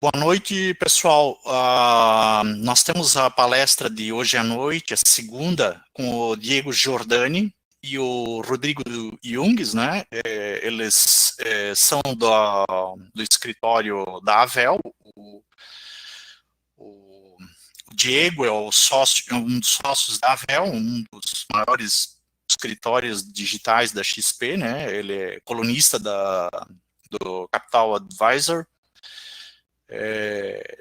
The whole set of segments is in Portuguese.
Boa noite, pessoal. Nós temos a palestra de hoje à noite, a segunda, com o Diego Giordani e o Rodrigo Jungs, né? Eles são do escritório da Avel. O Diego é um dos sócios da Avel, um dos maiores escritórios digitais da XP, né? Ele é colunista do Capital Advisor.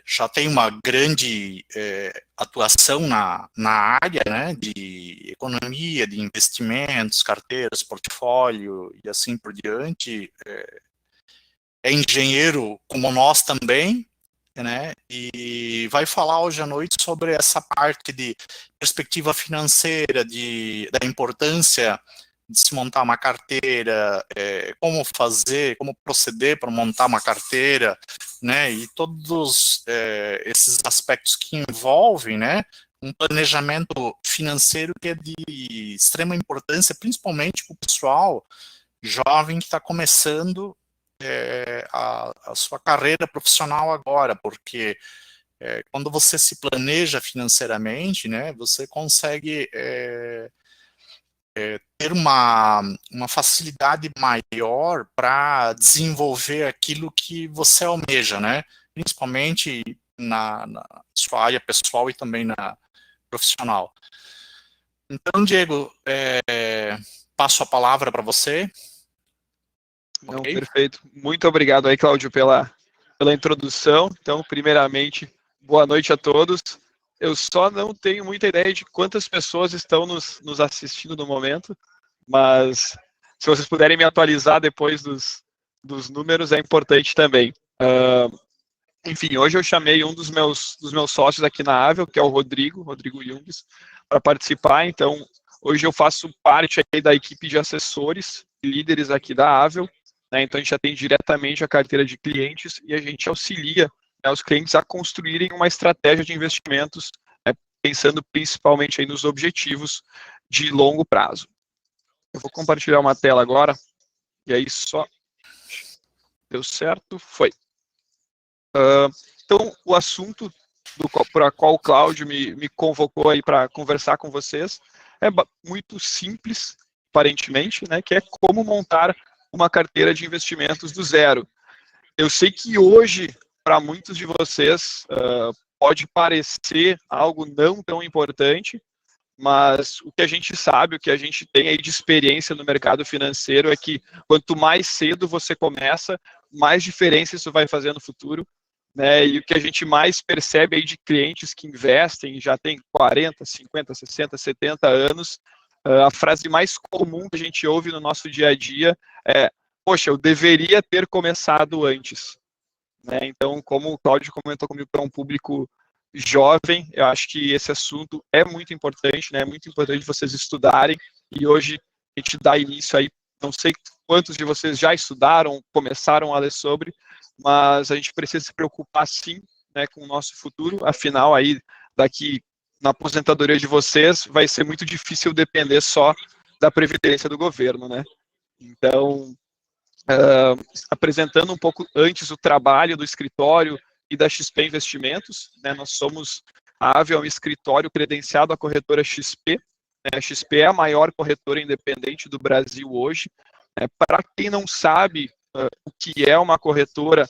Já tem uma grande atuação na área, né, de economia, de investimentos, carteiras, portfólio e assim por diante. É engenheiro como nós também, né, e vai falar hoje à noite sobre essa parte de perspectiva financeira, da importância de se montar uma carteira, como fazer, como proceder para montar uma carteira, né, e todos esses aspectos que envolvem, né, um planejamento financeiro que é de extrema importância, principalmente para o pessoal jovem que está começando a sua carreira profissional agora, porque quando você se planeja financeiramente, né, você consegue ter uma facilidade maior para desenvolver aquilo que você almeja, né? Principalmente na sua área pessoal e também na profissional. Então, Diego, passo a palavra para você. Não, Okay? perfeito. Muito obrigado aí, Cláudio, pela introdução. Então, primeiramente, boa noite a todos. Eu só não tenho muita ideia de quantas pessoas estão nos assistindo no momento, mas se vocês puderem me atualizar depois dos números, é importante também. Enfim, hoje eu chamei um dos meus sócios aqui na Avel, que é o Rodrigo Jungs, para participar. Então, hoje eu faço parte aí da equipe de assessores e líderes aqui da Avel. Né? Então, a gente atende diretamente a carteira de clientes e a gente auxilia, né, os clientes a construírem uma estratégia de investimentos, né, pensando principalmente aí nos objetivos de longo prazo. Eu vou compartilhar uma tela agora, e aí só deu certo, foi. Então, o assunto para qual o Cláudio me convocou aí para conversar com vocês é muito simples, aparentemente, né, que é como montar uma carteira de investimentos do zero. Eu sei que hoje, para muitos de vocês, pode parecer algo não tão importante, mas o que a gente sabe, o que a gente tem aí de experiência no mercado financeiro é que quanto mais cedo você começa, mais diferença isso vai fazer no futuro. Né, e o que a gente mais percebe aí de clientes que investem, já tem 40, 50, 60, 70 anos, a frase mais comum que a gente ouve no nosso dia a dia é: poxa, eu deveria ter começado antes. Né? Então, como o Cláudio comentou comigo, para um público jovem, eu acho que esse assunto é muito importante, né? É muito importante vocês estudarem, e hoje a gente dá início aí, não sei quantos de vocês já estudaram, começaram a ler sobre, mas a gente precisa se preocupar sim, né, com o nosso futuro, afinal aí, daqui na aposentadoria de vocês, vai ser muito difícil depender só da previdência do governo, né? Então, apresentando um pouco antes o trabalho do escritório e da XP Investimentos, né, nós somos, a Avel é um escritório credenciado à corretora XP, né, a XP é a maior corretora independente do Brasil hoje. Para quem não sabe o que é uma corretora,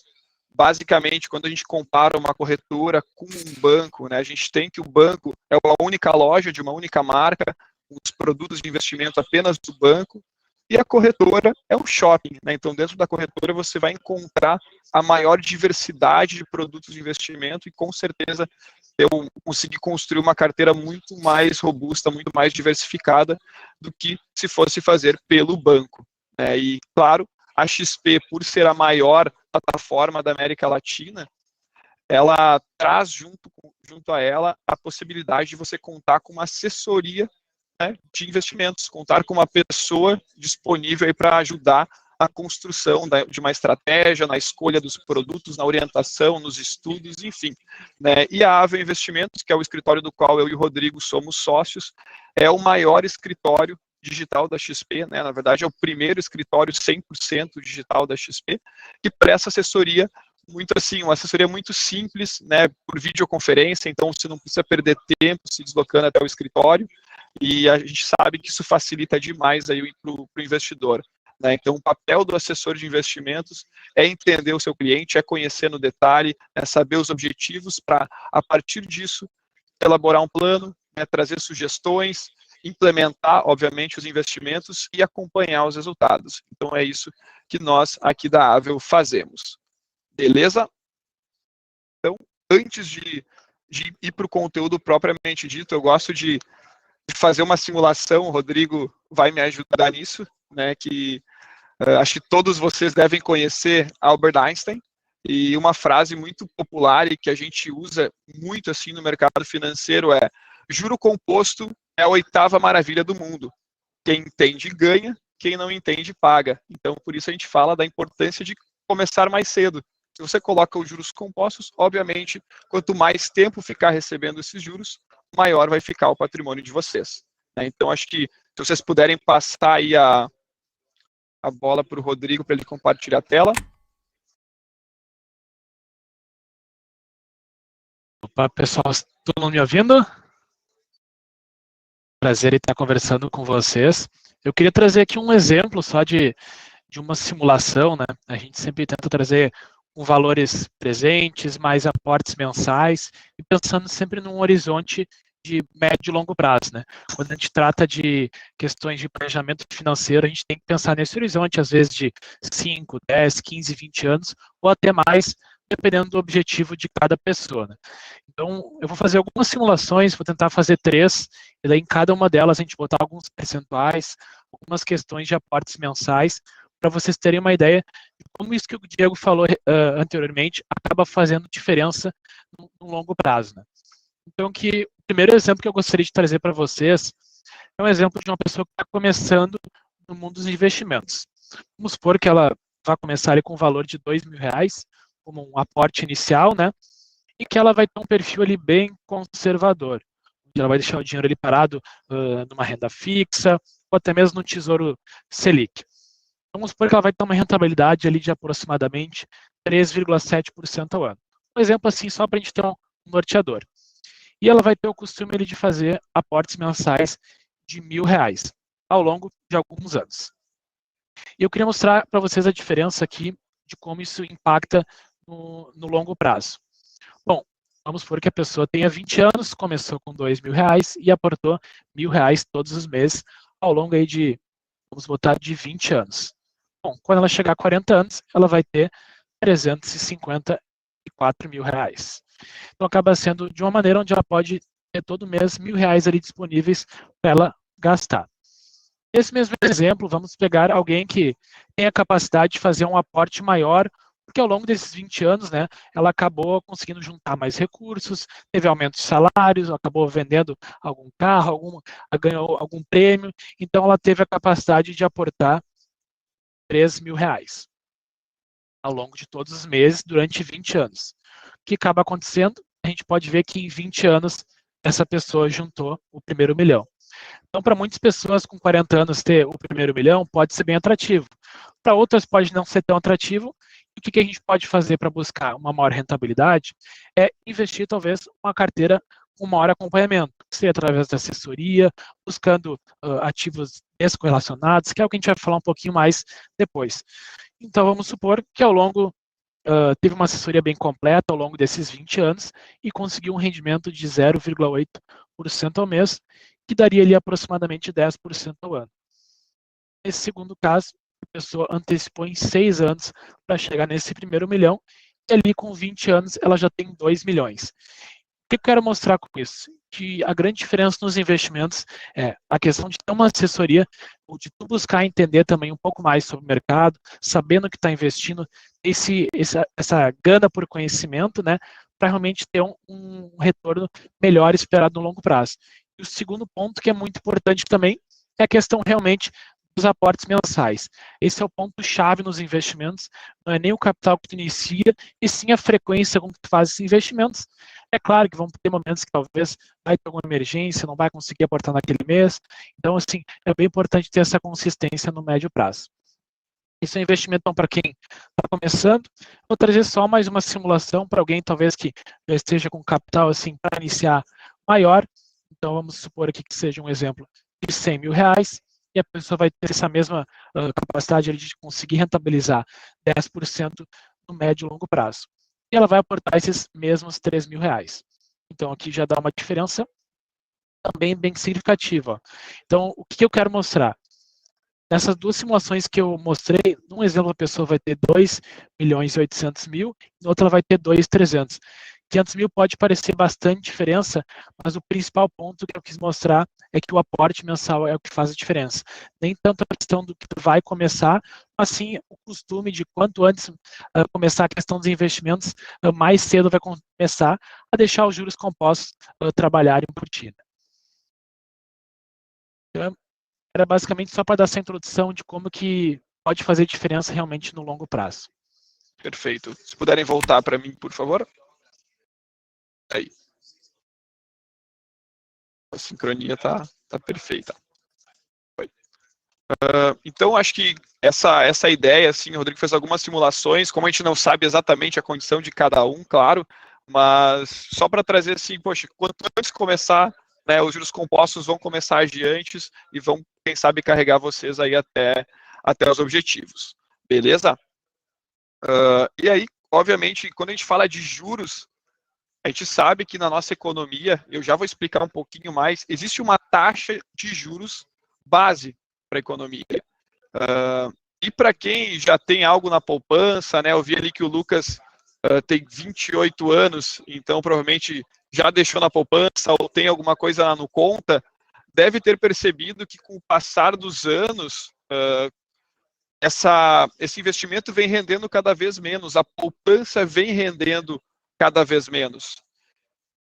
basicamente, quando a gente compara uma corretora com um banco, né, a gente tem que o banco é a única loja de uma única marca, os produtos de investimento apenas do banco, e a corretora é um shopping, né? Então, dentro da corretora, você vai encontrar a maior diversidade de produtos de investimento e, com certeza, eu consegui construir uma carteira muito mais robusta, muito mais diversificada do que se fosse fazer pelo banco. Né? E, claro, a XP, por ser a maior plataforma da América Latina, ela traz junto a ela a possibilidade de você contar com uma assessoria, né, de investimentos, contar com uma pessoa disponível para ajudar a construção de uma estratégia, na escolha dos produtos, na orientação, nos estudos, enfim. Né? E a Avel Investimentos, que é o escritório do qual eu e o Rodrigo somos sócios, é o maior escritório digital da XP, né? Na verdade é o primeiro escritório 100% digital da XP, que presta assessoria muito assim, uma assessoria muito simples, né, por videoconferência, então você não precisa perder tempo se deslocando até o escritório, e a gente sabe que isso facilita demais aí para o investidor. Né? Então, o papel do assessor de investimentos é entender o seu cliente, é conhecer no detalhe, é saber os objetivos para, a partir disso, elaborar um plano, né, trazer sugestões, implementar, obviamente, os investimentos e acompanhar os resultados. Então, é isso que nós aqui da Avel fazemos. Beleza? Então, antes de ir para o conteúdo propriamente dito, eu gosto de fazer uma simulação, o Rodrigo vai me ajudar nisso, né, que acho que todos vocês devem conhecer Albert Einstein, e uma frase muito popular e que a gente usa muito assim no mercado financeiro é: juro composto é a oitava maravilha do mundo. Quem entende ganha, quem não entende paga. Então, por isso a gente fala da importância de começar mais cedo. Se você coloca os juros compostos, obviamente, quanto mais tempo ficar recebendo esses juros, maior vai ficar o patrimônio de vocês. Então, acho que se vocês puderem passar aí a bola para o Rodrigo para ele compartilhar a tela. Opa, pessoal, todo mundo me ouvindo? Prazer em estar conversando com vocês. Eu queria trazer aqui um exemplo só de uma simulação, né? A gente sempre tenta trazer com valores presentes, mais aportes mensais, e pensando sempre num horizonte de médio e longo prazo, né? Quando a gente trata de questões de planejamento financeiro, a gente tem que pensar nesse horizonte, às vezes de 5, 10, 15, 20 anos, ou até mais, dependendo do objetivo de cada pessoa, né? Então, eu vou fazer algumas simulações, vou tentar fazer 3, e daí em cada uma delas a gente botar alguns percentuais, algumas questões de aportes mensais, para vocês terem uma ideia de como isso que o Diego falou anteriormente acaba fazendo diferença no longo prazo, né? Então, o primeiro exemplo que eu gostaria de trazer para vocês é um exemplo de uma pessoa que está começando no mundo dos investimentos. Vamos supor que ela vai começar ali com um valor de R$2.000, como um aporte inicial, né? E que ela vai ter um perfil ali bem conservador. Ela vai deixar o dinheiro ali parado numa renda fixa, ou até mesmo no Tesouro Selic. Vamos supor que ela vai ter uma rentabilidade ali de aproximadamente 3,7% ao ano. Um exemplo assim, só para a gente ter um norteador. E ela vai ter o costume ali de fazer aportes mensais de R$1.000 ao longo de alguns anos. E eu queria mostrar para vocês a diferença aqui de como isso impacta no longo prazo. Bom, vamos supor que a pessoa tenha 20 anos, começou com R$2.000 e aportou R$1.000 todos os meses ao longo aí de, vamos botar, de 20 anos. Bom, quando ela chegar a 40 anos, ela vai ter R$354.000. Então, acaba sendo de uma maneira onde ela pode ter todo mês R$1.000 ali disponíveis para ela gastar. Nesse mesmo exemplo, vamos pegar alguém que tem a capacidade de fazer um aporte maior, porque ao longo desses 20 anos, né, ela acabou conseguindo juntar mais recursos, teve aumento de salários, acabou vendendo algum carro, ganhou algum prêmio, então ela teve a capacidade de aportar R$3.000 ao longo de todos os meses durante 20 anos. O que acaba acontecendo? A gente pode ver que em 20 anos essa pessoa juntou o primeiro milhão. Então, para muitas pessoas com 40 anos ter o primeiro milhão pode ser bem atrativo. Para outras pode não ser tão atrativo. E o que a gente pode fazer para buscar uma maior rentabilidade é investir talvez uma carteira com maior acompanhamento, seja através da assessoria, buscando ativos descorrelacionados, que é o que a gente vai falar um pouquinho mais depois. Então, vamos supor que ao longo teve uma assessoria bem completa ao longo desses 20 anos e conseguiu um rendimento de 0,8% ao mês, que daria ali aproximadamente 10% ao ano. Nesse segundo caso, a pessoa antecipou em 6 anos para chegar nesse primeiro milhão, e ali com 20 anos ela já tem 2 milhões. O que eu quero mostrar com isso? Que a grande diferença nos investimentos é a questão de ter uma assessoria, ou de tu buscar entender também um pouco mais sobre o mercado, sabendo que está investindo, essa gana por conhecimento, né, para realmente ter um retorno melhor esperado no longo prazo. E o segundo ponto, que é muito importante também, é a questão realmente dos aportes mensais. Esse é o ponto-chave nos investimentos, não é nem o capital que tu inicia, e sim a frequência com que tu faz esses investimentos. É claro que vão ter momentos que talvez vai ter alguma emergência, não vai conseguir aportar naquele mês, então assim, é bem importante ter essa consistência no médio prazo. Isso é um investimento então, para quem está começando. Vou trazer só mais uma simulação para alguém talvez que já esteja com capital assim para iniciar maior. Então vamos supor aqui que seja um exemplo de 100 mil reais e a pessoa vai ter essa mesma capacidade de conseguir rentabilizar 10% no médio e longo prazo. E ela vai aportar esses mesmos 3 mil reais. Então aqui já dá uma diferença também bem significativa. Então o que eu quero mostrar? Nessas duas simulações que eu mostrei, num exemplo a pessoa vai ter 2 milhões e 800 mil, no outro ela vai ter 2.300. 500 mil pode parecer bastante diferença, mas o principal ponto que eu quis mostrar é que o aporte mensal é o que faz a diferença. Nem tanto a questão do que tu vai começar, mas sim o costume de quanto antes começar a questão dos investimentos, mais cedo vai começar a deixar os juros compostos trabalharem por ti. Então, era basicamente só para dar essa introdução de como que pode fazer diferença realmente no longo prazo. Perfeito. Se puderem voltar para mim, por favor. Aí. A sincronia tá perfeita. Então, acho que essa ideia, assim, o Rodrigo fez algumas simulações, como a gente não sabe exatamente a condição de cada um, claro, mas só para trazer assim, poxa, quanto antes começar, né, os juros compostos vão começar a agir antes e vão, quem sabe, carregar vocês aí até os objetivos. Beleza? E aí, obviamente, quando a gente fala de juros, a gente sabe que na nossa economia, eu já vou explicar um pouquinho mais, existe uma taxa de juros base para a economia. E para quem já tem algo na poupança, né, eu vi ali que o Lucas tem 28 anos, então provavelmente já deixou na poupança ou tem alguma coisa lá no conta, deve ter percebido que com o passar dos anos, esse investimento vem rendendo cada vez menos, a poupança vem rendendo cada vez menos.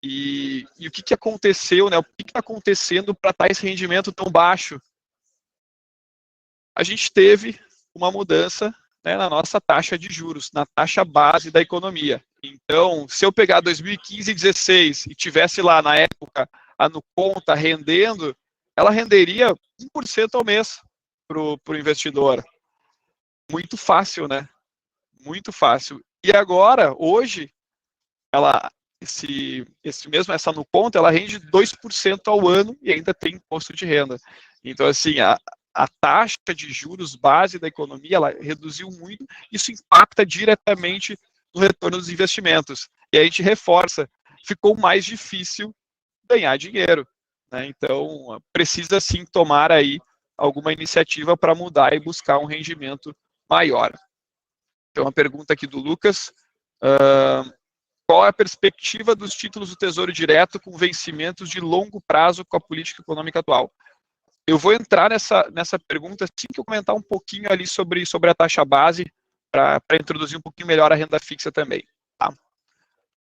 E o que aconteceu, né? O que está acontecendo para estar esse rendimento tão baixo? A gente teve uma mudança, né, na nossa taxa de juros, na taxa base da economia. Então, se eu pegar 2015 e 2016 e tivesse lá na época a Nuconta rendendo, ela renderia 1% ao mês para o investidor. Muito fácil, né? Muito fácil. E agora, hoje, essa Nuconta, ela rende 2% ao ano e ainda tem imposto de renda. Então, assim, a taxa de juros base da economia, ela reduziu muito, isso impacta diretamente no retorno dos investimentos. E a gente reforça, ficou mais difícil ganhar dinheiro, né? Então, precisa sim tomar aí alguma iniciativa para mudar e buscar um rendimento maior. Então, uma pergunta aqui do Lucas, qual é a perspectiva dos títulos do Tesouro Direto com vencimentos de longo prazo com a política econômica atual? Eu vou entrar nessa pergunta assim que eu comentar um pouquinho ali sobre a taxa base, para introduzir um pouquinho melhor a renda fixa também. Tá?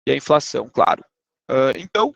E a inflação, claro. Então,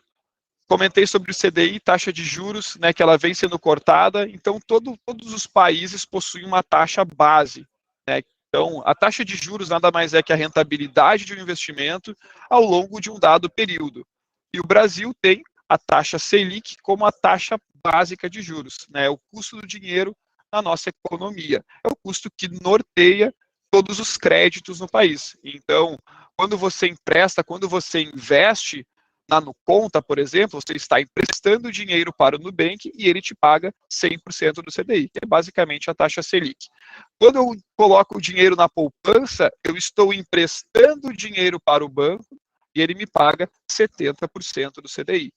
comentei sobre o CDI, taxa de juros, né, que ela vem sendo cortada. Então, todos os países possuem uma taxa base. Né? Então, a taxa de juros nada mais é que a rentabilidade de um investimento ao longo de um dado período. E o Brasil tem a taxa Selic como a taxa básica de juros, né? É o custo do dinheiro na nossa economia. É o custo que norteia todos os créditos no país. Então, quando você empresta, quando você investe na Nuconta, por exemplo, você está emprestando dinheiro para o Nubank e ele te paga 100% do CDI, que é basicamente a taxa Selic. Quando eu coloco o dinheiro na poupança, eu estou emprestando dinheiro para o banco e ele me paga 70% do CDI,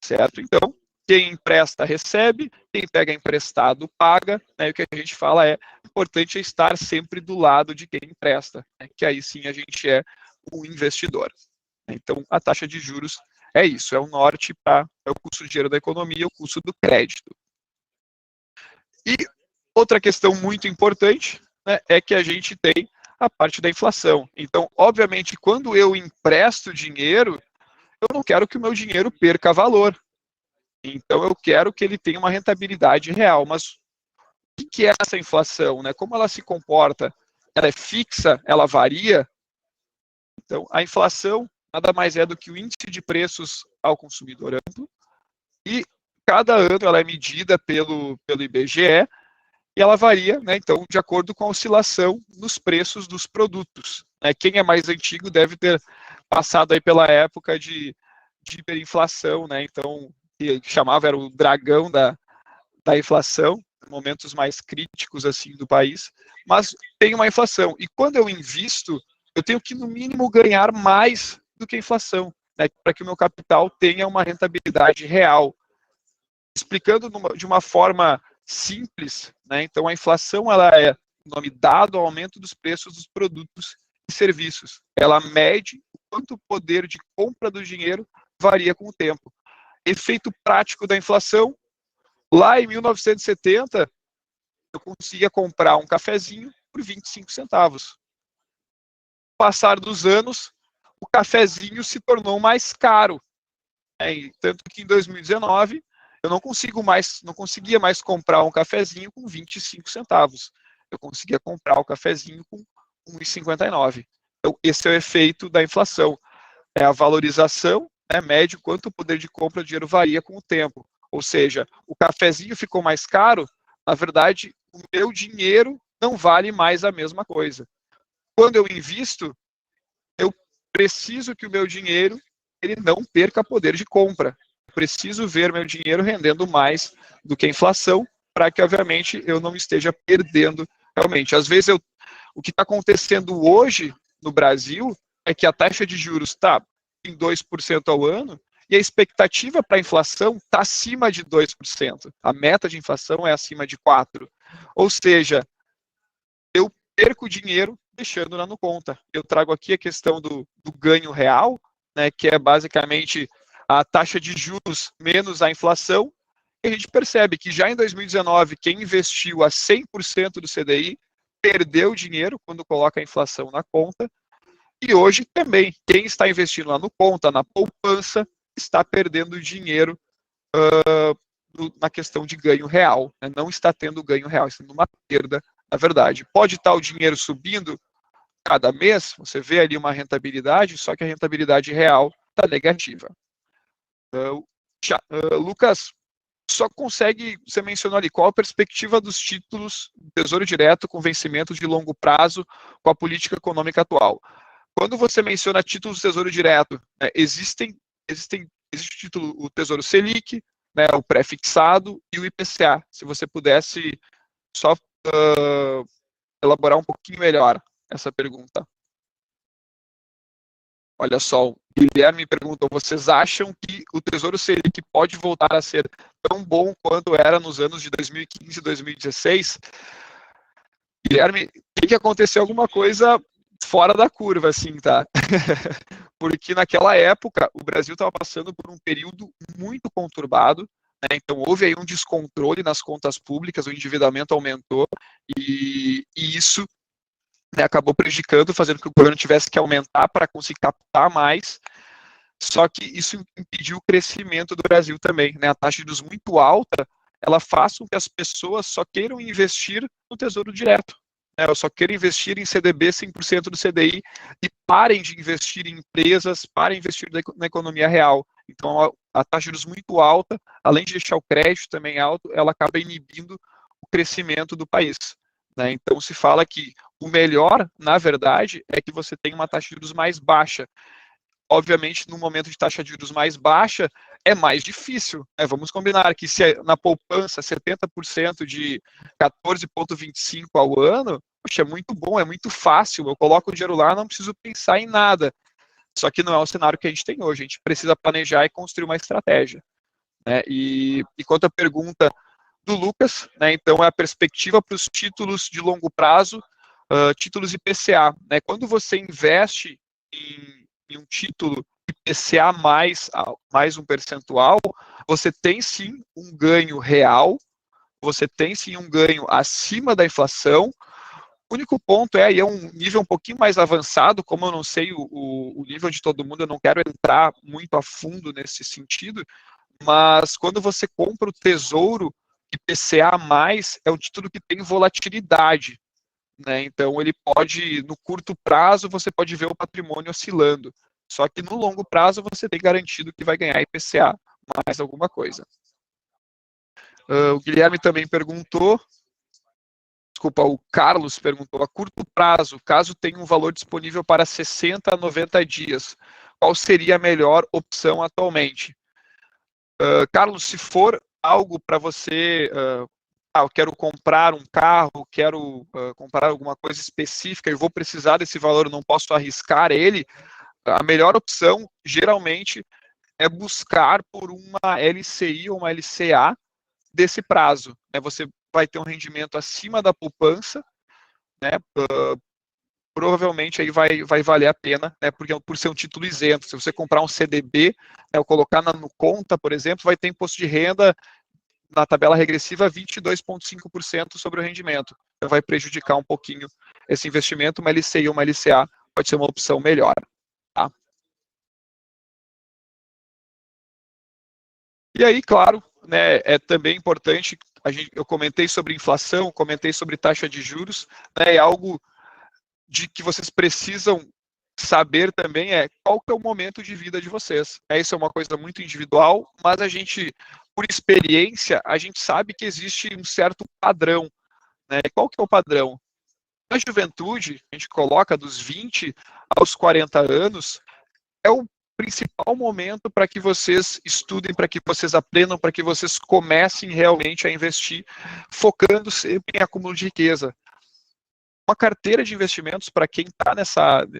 certo? Então, quem empresta recebe, quem pega emprestado paga, né? E o que a gente fala é importante estar sempre do lado de quem empresta, né? Que aí sim a gente é um investidor. Então, a taxa de juros é isso, é o norte para o custo de dinheiro da economia, o custo do crédito. E outra questão muito importante, né, é que a gente tem a parte da inflação. Então, obviamente, quando eu empresto dinheiro, eu não quero que o meu dinheiro perca valor. Então, eu quero que ele tenha uma rentabilidade real. Mas o que é essa inflação? Né? Como ela se comporta? Ela é fixa? Ela varia? Então, a inflação nada mais é do que o índice de preços ao consumidor amplo. E cada ano ela é medida pelo IBGE e ela varia, né, então, de acordo com a oscilação nos preços dos produtos. Né? Quem é mais antigo deve ter passado aí pela época de hiperinflação, né, então, que chamava, era o dragão da inflação, momentos mais críticos assim do país, mas tem uma inflação. E quando eu invisto, eu tenho que, no mínimo, ganhar mais do que a inflação, né, para que o meu capital tenha uma rentabilidade real. Explicando de uma forma simples, né, então a inflação ela é o nome dado ao aumento dos preços dos produtos e serviços. Ela mede o quanto o poder de compra do dinheiro varia com o tempo. Efeito prático da inflação: lá em 1970, eu conseguia comprar um cafezinho por 25 centavos. Com o passar dos anos, o cafezinho se tornou mais caro. Tanto que em 2019, eu não conseguia mais comprar um cafezinho com 25 centavos. Eu conseguia comprar o cafezinho com 1,59. Então, esse é o efeito da inflação. É a valorização, né, mede quanto o poder de compra do dinheiro varia com o tempo. Ou seja, o cafezinho ficou mais caro, na verdade, o meu dinheiro não vale mais a mesma coisa. Quando eu invisto, eu preciso que o meu dinheiro ele não perca poder de compra. Eu preciso ver meu dinheiro rendendo mais do que a inflação, para que, obviamente, eu não esteja perdendo realmente. Às vezes, o que está acontecendo hoje no Brasil é que a taxa de juros está em 2% ao ano, e a expectativa para a inflação está acima de 2%. A meta de inflação é acima de 4%. Ou seja, eu perco dinheiro deixando lá no conta. Eu trago aqui a questão do ganho real, né, que é basicamente a taxa de juros menos a inflação, e a gente percebe que já em 2019, quem investiu a 100% do CDI perdeu dinheiro quando coloca a inflação na conta, e hoje também, quem está investindo lá no conta, na poupança, está perdendo dinheiro na questão de ganho real, né? Não está tendo ganho real, está tendo uma perda, na verdade. Pode estar o dinheiro subindo cada mês, você vê ali uma rentabilidade, só que a rentabilidade real está negativa. Lucas, você mencionou ali, qual a perspectiva dos títulos do Tesouro Direto com vencimento de longo prazo com a política econômica atual? Quando você menciona títulos do Tesouro Direto, né, existe o Tesouro Selic, né, o pré-fixado e o IPCA. Se você pudesse só elaborar um pouquinho melhor essa pergunta. Olha só, o Guilherme perguntou: vocês acham que o Tesouro Selic pode voltar a ser tão bom quanto era nos anos de 2015 e 2016? Guilherme, tem que acontecer alguma coisa fora da curva, assim, tá? Porque naquela época o Brasil estava passando por um período muito conturbado, né? Então houve aí um descontrole nas contas públicas, o endividamento aumentou e isso, né, acabou prejudicando, fazendo com que o governo tivesse que aumentar para conseguir captar mais. Só que isso impediu o crescimento do Brasil também, né? A taxa de juros muito alta, ela faz com que as pessoas só queiram investir no Tesouro Direto. Eu só quero investir em CDB 100% do CDI e parem de investir em empresas, parem de investir na economia real. Então, a taxa de juros muito alta, além de deixar o crédito também alto, ela acaba inibindo o crescimento do país. Né? Então, se fala que o melhor, na verdade, é que você tenha uma taxa de juros mais baixa. Obviamente, no momento de taxa de juros mais baixa, é mais difícil. Né? Vamos combinar que se na poupança 70% de 14,25 ao ano, poxa, é muito bom, é muito fácil. Eu coloco o dinheiro lá, não preciso pensar em nada. Só que não é o cenário que a gente tem hoje. A gente precisa planejar e construir uma estratégia. Né? E quanto à pergunta do Lucas, né, então é a perspectiva para os títulos de longo prazo, títulos IPCA. Né? Quando você investe em um título IPCA mais um percentual, você tem sim um ganho real, você tem sim um ganho acima da inflação. O único ponto é um nível um pouquinho mais avançado, como eu não sei o nível de todo mundo, eu não quero entrar muito a fundo nesse sentido, mas quando você compra o Tesouro IPCA+, é um título que tem volatilidade. Né? Então, ele pode, no curto prazo, você pode ver o patrimônio oscilando. Só que no longo prazo, você tem garantido que vai ganhar IPCA, mais alguma coisa. O Guilherme também perguntou desculpa, o Carlos perguntou, a curto prazo, caso tenha um valor disponível para 60 a 90 dias, qual seria a melhor opção atualmente? Carlos, se for algo para você, eu quero comprar um carro, quero comprar alguma coisa específica, eu vou precisar desse valor, eu não posso arriscar ele, a melhor opção, geralmente, é buscar por uma LCI ou uma LCA desse prazo. Né? Você vai ter um rendimento acima da poupança, né? Provavelmente aí vai valer a pena, né? Porque por ser um título isento. Se você comprar um CDB, né, ou colocar no conta, por exemplo, vai ter imposto de renda na tabela regressiva 22,5% sobre o rendimento. Então vai prejudicar um pouquinho esse investimento. Uma LCI ou uma LCA pode ser uma opção melhor. Tá? E aí, claro, né, é também importante, eu comentei sobre inflação, comentei sobre taxa de juros, né, é algo de que vocês precisam saber também qual que é o momento de vida de vocês. Isso é uma coisa muito individual, mas a gente, por experiência, a gente sabe que existe um certo padrão. Né? Qual que é o padrão? Na juventude, a gente coloca dos 20 aos 40 anos, é o principal momento para que vocês estudem, para que vocês aprendam, para que vocês comecem realmente a investir, focando sempre em acúmulo de riqueza. Uma carteira de investimentos, para quem está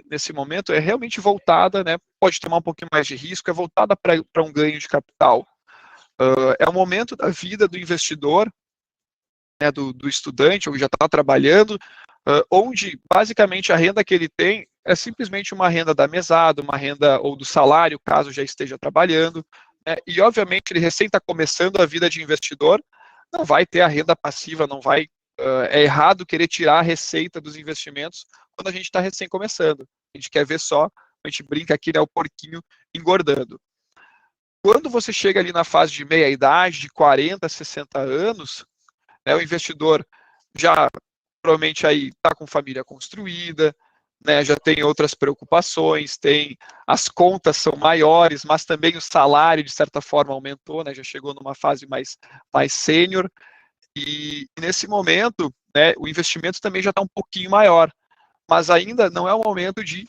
nesse momento, é realmente voltada, né, pode tomar um pouquinho mais de risco, é voltada para um ganho de capital. É o momento da vida do investidor, né, do estudante, ou já está trabalhando, onde basicamente a renda que ele tem é simplesmente uma renda da mesada, uma renda ou do salário, caso já esteja trabalhando, né, e obviamente ele recém está começando a vida de investidor, não vai ter a renda passiva, não vai, é errado querer tirar a receita dos investimentos quando a gente está recém começando, a gente quer ver só, a gente brinca aqui, né, o porquinho engordando. Quando você chega ali na fase de meia idade, de 40, 60 anos, né, o investidor já provavelmente aí está com família construída, né, já tem outras preocupações, as contas são maiores, mas também o salário, de certa forma, aumentou, né, já chegou numa fase mais sênior, e nesse momento, né, o investimento também já está um pouquinho maior, mas ainda não é o momento de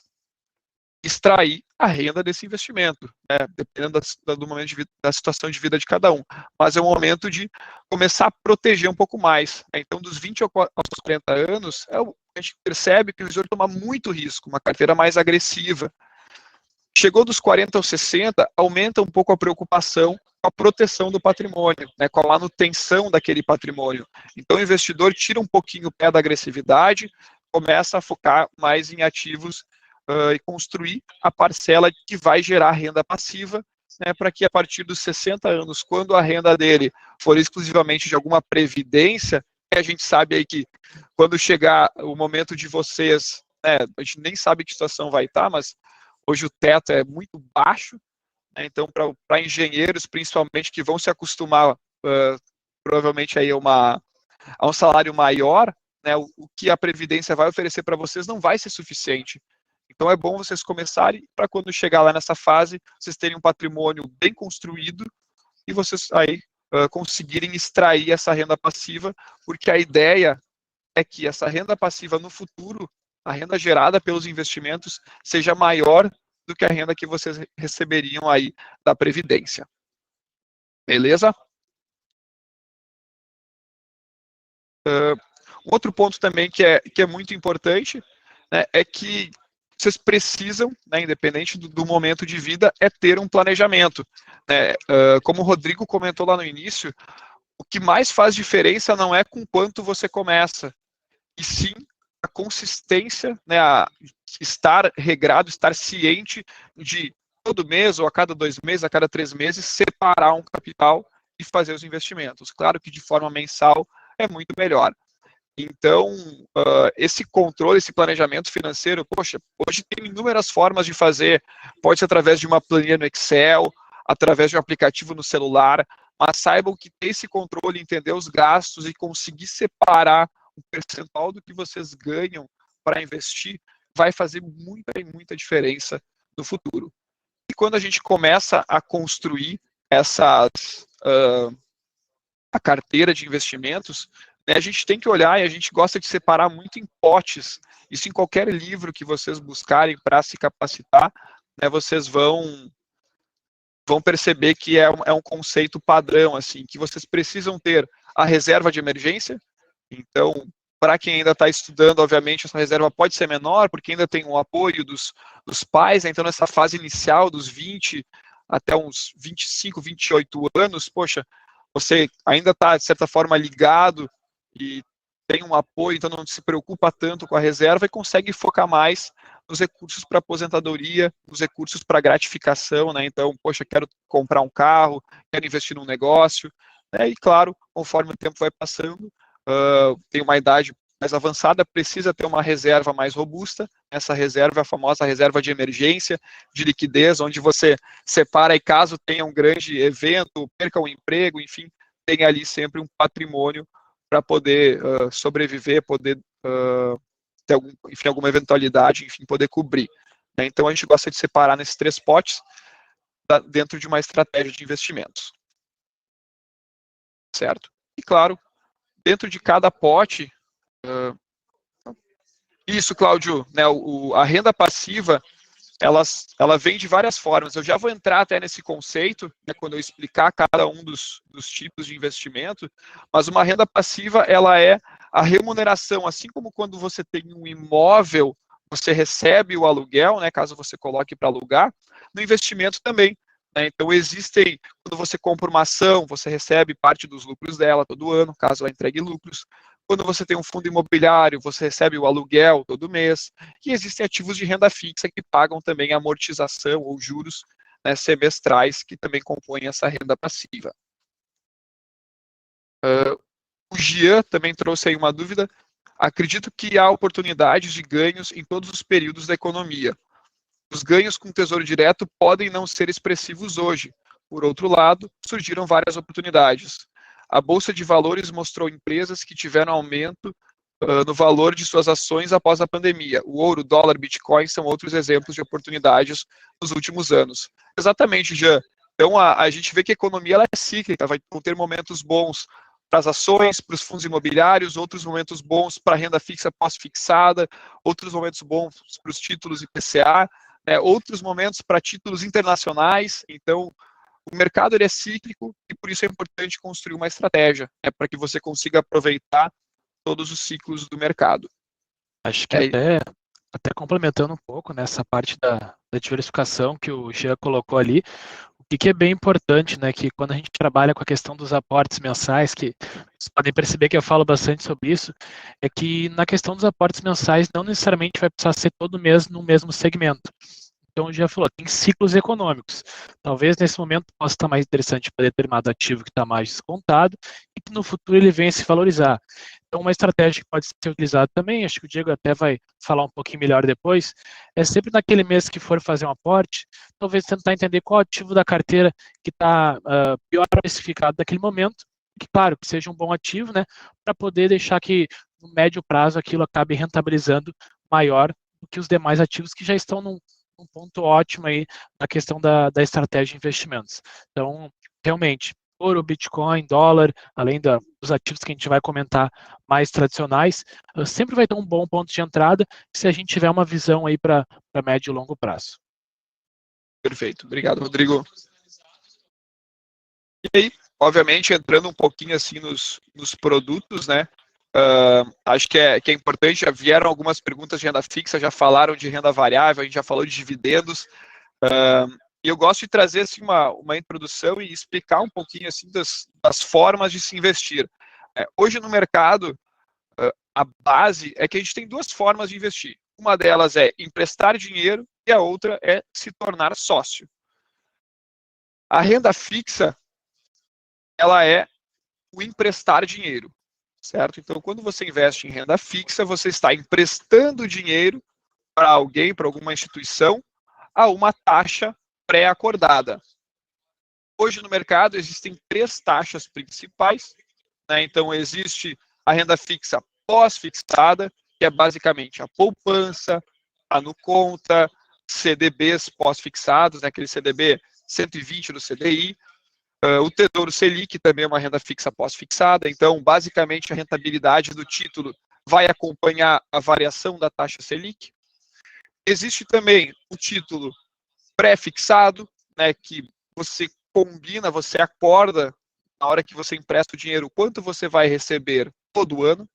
extrair a renda desse investimento, né, dependendo do momento de vida, da situação de vida de cada um. Mas é o momento de começar a proteger um pouco mais. Né? Então, dos 20 aos 40 anos, a gente percebe que o investidor toma muito risco, uma carteira mais agressiva. Chegou dos 40 aos 60, aumenta um pouco a preocupação com a proteção do patrimônio, né, com a manutenção daquele patrimônio. Então, o investidor tira um pouquinho o pé da agressividade, começa a focar mais em ativos e construir a parcela que vai gerar renda passiva, né, para que a partir dos 60 anos, quando a renda dele for exclusivamente de alguma previdência, a gente sabe aí que quando chegar o momento de vocês, né, a gente nem sabe que situação vai estar, mas hoje o teto é muito baixo, né, então para engenheiros, principalmente, que vão se acostumar provavelmente aí a um salário maior, né, o que a Previdência vai oferecer para vocês não vai ser suficiente. Então é bom vocês começarem para quando chegar lá nessa fase, vocês terem um patrimônio bem construído e vocês aí conseguirem extrair essa renda passiva, porque a ideia é que essa renda passiva no futuro, a renda gerada pelos investimentos, seja maior do que a renda que vocês receberiam aí da Previdência. Beleza? Outro ponto também que é muito importante, né, é que vocês precisam, né, independente do momento de vida, é ter um planejamento. Né? Como o Rodrigo comentou lá no início, o que mais faz diferença não é com quanto você começa, e sim a consistência, né, a estar regrado, estar ciente de todo mês, ou a cada 2 meses, a cada 3 meses, separar um capital e fazer os investimentos. Claro que de forma mensal é muito melhor. Então, esse controle, esse planejamento financeiro, poxa, hoje tem inúmeras formas de fazer, pode ser através de uma planilha no Excel, através de um aplicativo no celular, mas saibam que ter esse controle, entender os gastos e conseguir separar um percentual do que vocês ganham para investir, vai fazer muita diferença no futuro. E quando a gente começa a construir a carteira de investimentos, né, a gente tem que olhar, e a gente gosta de separar muito em potes. Isso em qualquer livro que vocês buscarem para se capacitar, né, vocês vão perceber que é um conceito padrão, assim, que vocês precisam ter a reserva de emergência. Então, para quem ainda está estudando, obviamente, essa reserva pode ser menor, porque ainda tem o apoio dos pais, né? Então, nessa fase inicial, dos 20 até uns 25, 28 anos, poxa, você ainda está, de certa forma, ligado e tem um apoio, então não se preocupa tanto com a reserva e consegue focar mais nos recursos para aposentadoria, nos recursos para gratificação, né? Então, poxa, quero comprar um carro, quero investir num negócio, né? E claro, conforme o tempo vai passando, tem uma idade mais avançada, precisa ter uma reserva mais robusta. Essa reserva é a famosa reserva de emergência, de liquidez, onde você separa e caso tenha um grande evento, perca um emprego, enfim, tem ali sempre um patrimônio para poder sobreviver, poder ter alguma eventualidade, enfim, poder cobrir. Né? Então, a gente gosta de separar nesses 3 potes dentro de uma estratégia de investimentos. Certo? E, claro, dentro de cada pote, isso, Cláudio, né, a renda passiva, ela vem de várias formas. Eu já vou entrar até nesse conceito, né, quando eu explicar cada um dos tipos de investimento, mas uma renda passiva, ela é a remuneração, assim como quando você tem um imóvel, você recebe o aluguel, né, caso você coloque para alugar, no investimento também. Né, então, quando você compra uma ação, você recebe parte dos lucros dela todo ano, caso ela entregue lucros. Quando você tem um fundo imobiliário, você recebe o aluguel todo mês. E existem ativos de renda fixa que pagam também amortização ou juros, né, semestrais, que também compõem essa renda passiva. O Gian também trouxe aí uma dúvida. Acredito que há oportunidades de ganhos em todos os períodos da economia. Os ganhos com tesouro direto podem não ser expressivos hoje. Por outro lado, surgiram várias oportunidades. A Bolsa de Valores mostrou empresas que tiveram aumento no valor de suas ações após a pandemia. O ouro, dólar, Bitcoin são outros exemplos de oportunidades nos últimos anos. Exatamente, Jean. Então, a gente vê que a economia ela é cíclica, vão ter momentos bons para as ações, para os fundos imobiliários, outros momentos bons para a renda fixa pós-fixada, outros momentos bons para os títulos IPCA, né, outros momentos para títulos internacionais. Então, o mercado ele é cíclico e por isso é importante construir uma estratégia, né, para que você consiga aproveitar todos os ciclos do mercado. Acho que até complementando um pouco nessa parte da diversificação que o Jean colocou ali, o que é bem importante, né, que quando a gente trabalha com a questão dos aportes mensais, que vocês podem perceber que eu falo bastante sobre isso, é que na questão dos aportes mensais não necessariamente vai precisar ser todo mês no mesmo segmento. Então, já falou, tem ciclos econômicos. Talvez nesse momento possa estar mais interessante para determinado ativo que está mais descontado e que no futuro ele venha se valorizar. Então, uma estratégia que pode ser utilizada também, acho que o Diego até vai falar um pouquinho melhor depois, é sempre naquele mês que for fazer um aporte, talvez tentar entender qual ativo da carteira que está pior precificado naquele momento, que claro, que seja um bom ativo, né, para poder deixar que no médio prazo aquilo acabe rentabilizando maior do que os demais ativos que já estão num ponto ótimo aí na questão da estratégia de investimentos. Então, realmente, ouro, Bitcoin, dólar, além dos ativos que a gente vai comentar mais tradicionais, sempre vai ter um bom ponto de entrada se a gente tiver uma visão aí para médio e longo prazo. Perfeito. Obrigado, Rodrigo. E aí, obviamente, entrando um pouquinho assim nos produtos, né? Acho que é importante, já vieram algumas perguntas de renda fixa, já falaram de renda variável, a gente já falou de dividendos, e eu gosto de trazer assim, uma introdução e explicar um pouquinho assim, das formas de se investir. Hoje no mercado, a base é que a gente tem 2 formas de investir. Uma delas é emprestar dinheiro e a outra é se tornar sócio. A renda fixa, ela é o emprestar dinheiro. Certo? Então, quando você investe em renda fixa, você está emprestando dinheiro para alguém, para alguma instituição, a uma taxa pré-acordada. Hoje no mercado existem 3 taxas principais, né? Então, existe a renda fixa pós-fixada, que é basicamente a poupança, a no conta, CDBs pós-fixados, né? Aquele CDB 120 do CDI. O Tesouro Selic também é uma renda fixa pós-fixada, então, basicamente, a rentabilidade do título vai acompanhar a variação da taxa Selic. Existe também o título pré-fixado, né, que você combina, você acorda, na hora que você empresta o dinheiro, quanto você vai receber todo ano.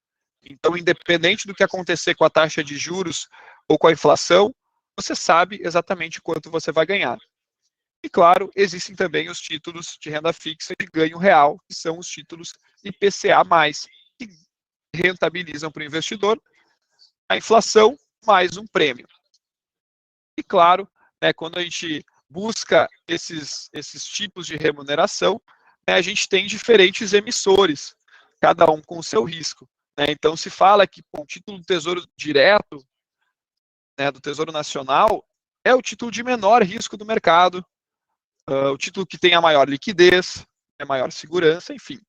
Então, independente do que acontecer com a taxa de juros ou com a inflação, você sabe exatamente quanto você vai ganhar. E, claro, existem também os títulos de renda fixa de ganho real, que são os títulos IPCA+, que rentabilizam para o investidor a inflação mais um prêmio. E, claro, né, quando a gente busca esses tipos de remuneração, né, a gente tem diferentes emissores, cada um com o seu risco. Né? Então, se fala que o título do Tesouro Direto, né, do Tesouro Nacional, é o título de menor risco do mercado, o título que tem a maior liquidez, a maior segurança, enfim.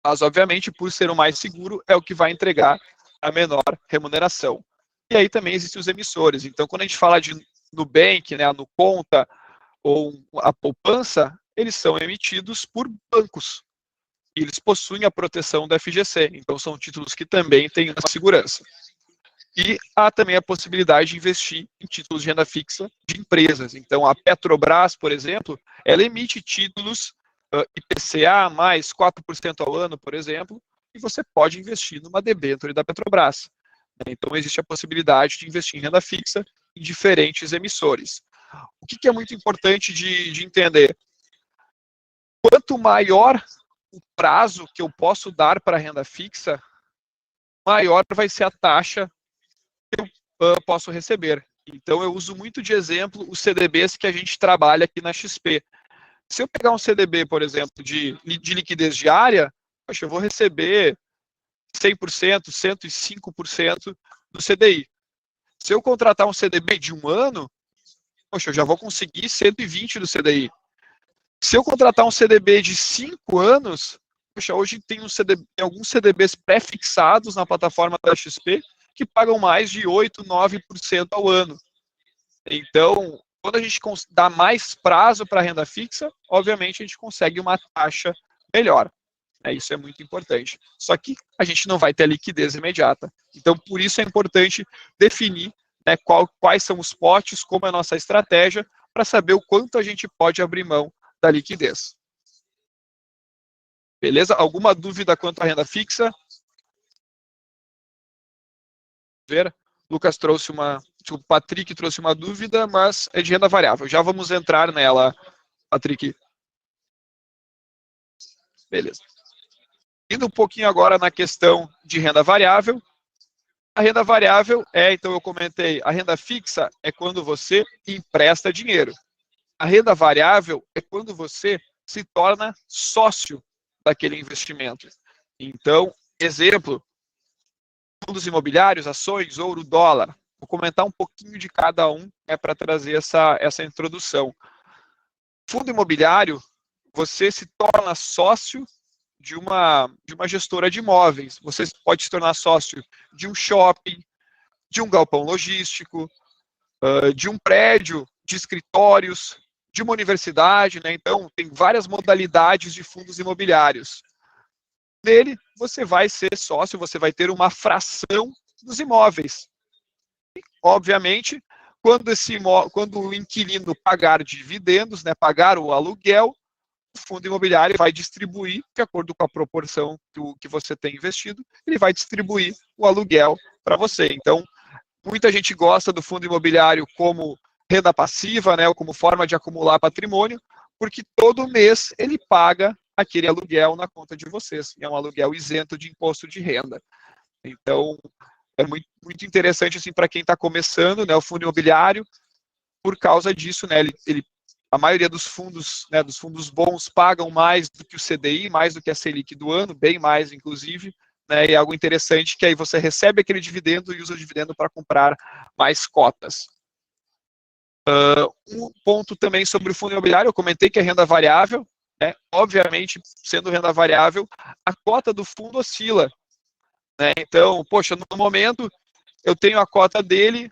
Mas, obviamente, por ser o mais seguro, é o que vai entregar a menor remuneração. E aí também existem os emissores. Então, quando a gente fala de Nubank, né, a Nuconta ou a poupança, eles são emitidos por bancos. E eles possuem a proteção da FGC. Então, são títulos que também têm uma segurança. E há também a possibilidade de investir em títulos de renda fixa de empresas. Então, a Petrobras, por exemplo, ela emite títulos IPCA mais 4% ao ano, por exemplo, e você pode investir numa debênture da Petrobras. Então, existe a possibilidade de investir em renda fixa em diferentes emissores. O que é muito importante de entender? Quanto maior o prazo que eu posso dar para a renda fixa, maior vai ser a taxa que eu posso receber. Então, eu uso muito de exemplo os CDBs que a gente trabalha aqui na XP. Se eu pegar um CDB, por exemplo, de liquidez diária, poxa, eu vou receber 100%, 105% do CDI. Se eu contratar um CDB de um ano, poxa, eu já vou conseguir 120% do CDI. Se eu contratar um CDB de 5 anos, poxa, hoje tem alguns CDBs pré-fixados na plataforma da XP que pagam mais de 8%, 9% ao ano. Então, quando a gente dá mais prazo para a renda fixa, obviamente a gente consegue uma taxa melhor. Isso é muito importante. Só que a gente não vai ter a liquidez imediata. Então, por isso é importante definir, né, quais são os potes, como é a nossa estratégia, para saber o quanto a gente pode abrir mão da liquidez. Beleza? Alguma dúvida quanto à renda fixa? Ver? Lucas trouxe o Patrick trouxe uma dúvida, mas é de renda variável. Já vamos entrar nela, Patrick. Beleza. Indo um pouquinho agora na questão de renda variável. A renda variável então eu comentei, a renda fixa é quando você empresta dinheiro. A renda variável é quando você se torna sócio daquele investimento. Então, exemplo, fundos imobiliários, ações, ouro, dólar. Vou comentar um pouquinho de cada um para trazer essa introdução. Fundo imobiliário, você se torna sócio de uma gestora de imóveis. Você pode se tornar sócio de um shopping, de um galpão logístico, de um prédio, de escritórios, de uma universidade, né? Então, tem várias modalidades de fundos imobiliários. Nele, você vai ser sócio, você vai ter uma fração dos imóveis. E, obviamente, quando o inquilino pagar dividendos, né, pagar o aluguel, o fundo imobiliário vai distribuir, de acordo com a proporção que você tem investido, ele vai distribuir o aluguel para você. Então, muita gente gosta do fundo imobiliário como renda passiva, né, ou como forma de acumular patrimônio, porque todo mês ele paga aquele aluguel na conta de vocês. E é um aluguel isento de imposto de renda. Então, é muito interessante assim, para quem está começando, né, o fundo imobiliário, por causa disso, né, a maioria dos fundos, né, dos fundos bons pagam mais do que o CDI, mais do que a Selic do ano, bem mais, inclusive, né, e é algo interessante que aí você recebe aquele dividendo e usa o dividendo para comprar mais cotas. Um ponto também sobre o fundo imobiliário, eu comentei que é renda variável, né, obviamente, sendo renda variável, a cota do fundo oscila. Né, então, poxa, no momento, eu tenho a cota dele,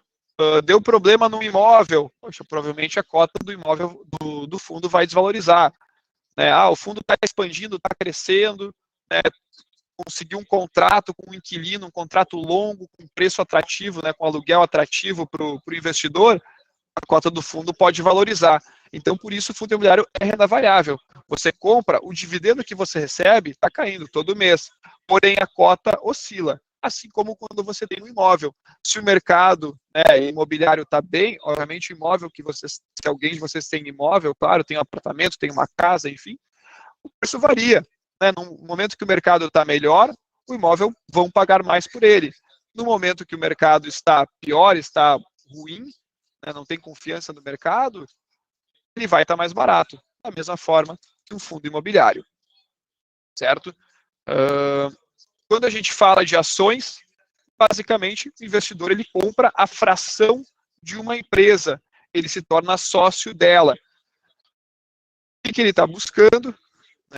deu problema no imóvel, poxa, provavelmente a cota do imóvel do fundo vai desvalorizar. né? Ah, o fundo está expandindo, está crescendo, né? Conseguir um contrato com um inquilino, um contrato longo, com preço atrativo, né? Com aluguel atrativo para o investidor, a cota do fundo pode valorizar. Então, por isso, o fundo imobiliário é renda variável. Você compra, o dividendo que você recebe está caindo todo mês, porém a cota oscila, assim como quando você tem um imóvel. Se o mercado, né, imobiliário está bem, obviamente o imóvel que vocês, se alguém de vocês tem imóvel, claro, tem um apartamento, tem uma casa, enfim, o preço varia. Né? No momento que o mercado está melhor, o imóvel vão pagar mais por ele. No momento que o mercado está pior, está ruim, né, não tem confiança no mercado, ele vai estar mais barato, da mesma forma que um fundo imobiliário, certo? Quando a gente fala de ações, basicamente o investidor ele compra a fração de uma empresa, ele se torna sócio dela. O que ele está buscando? Né?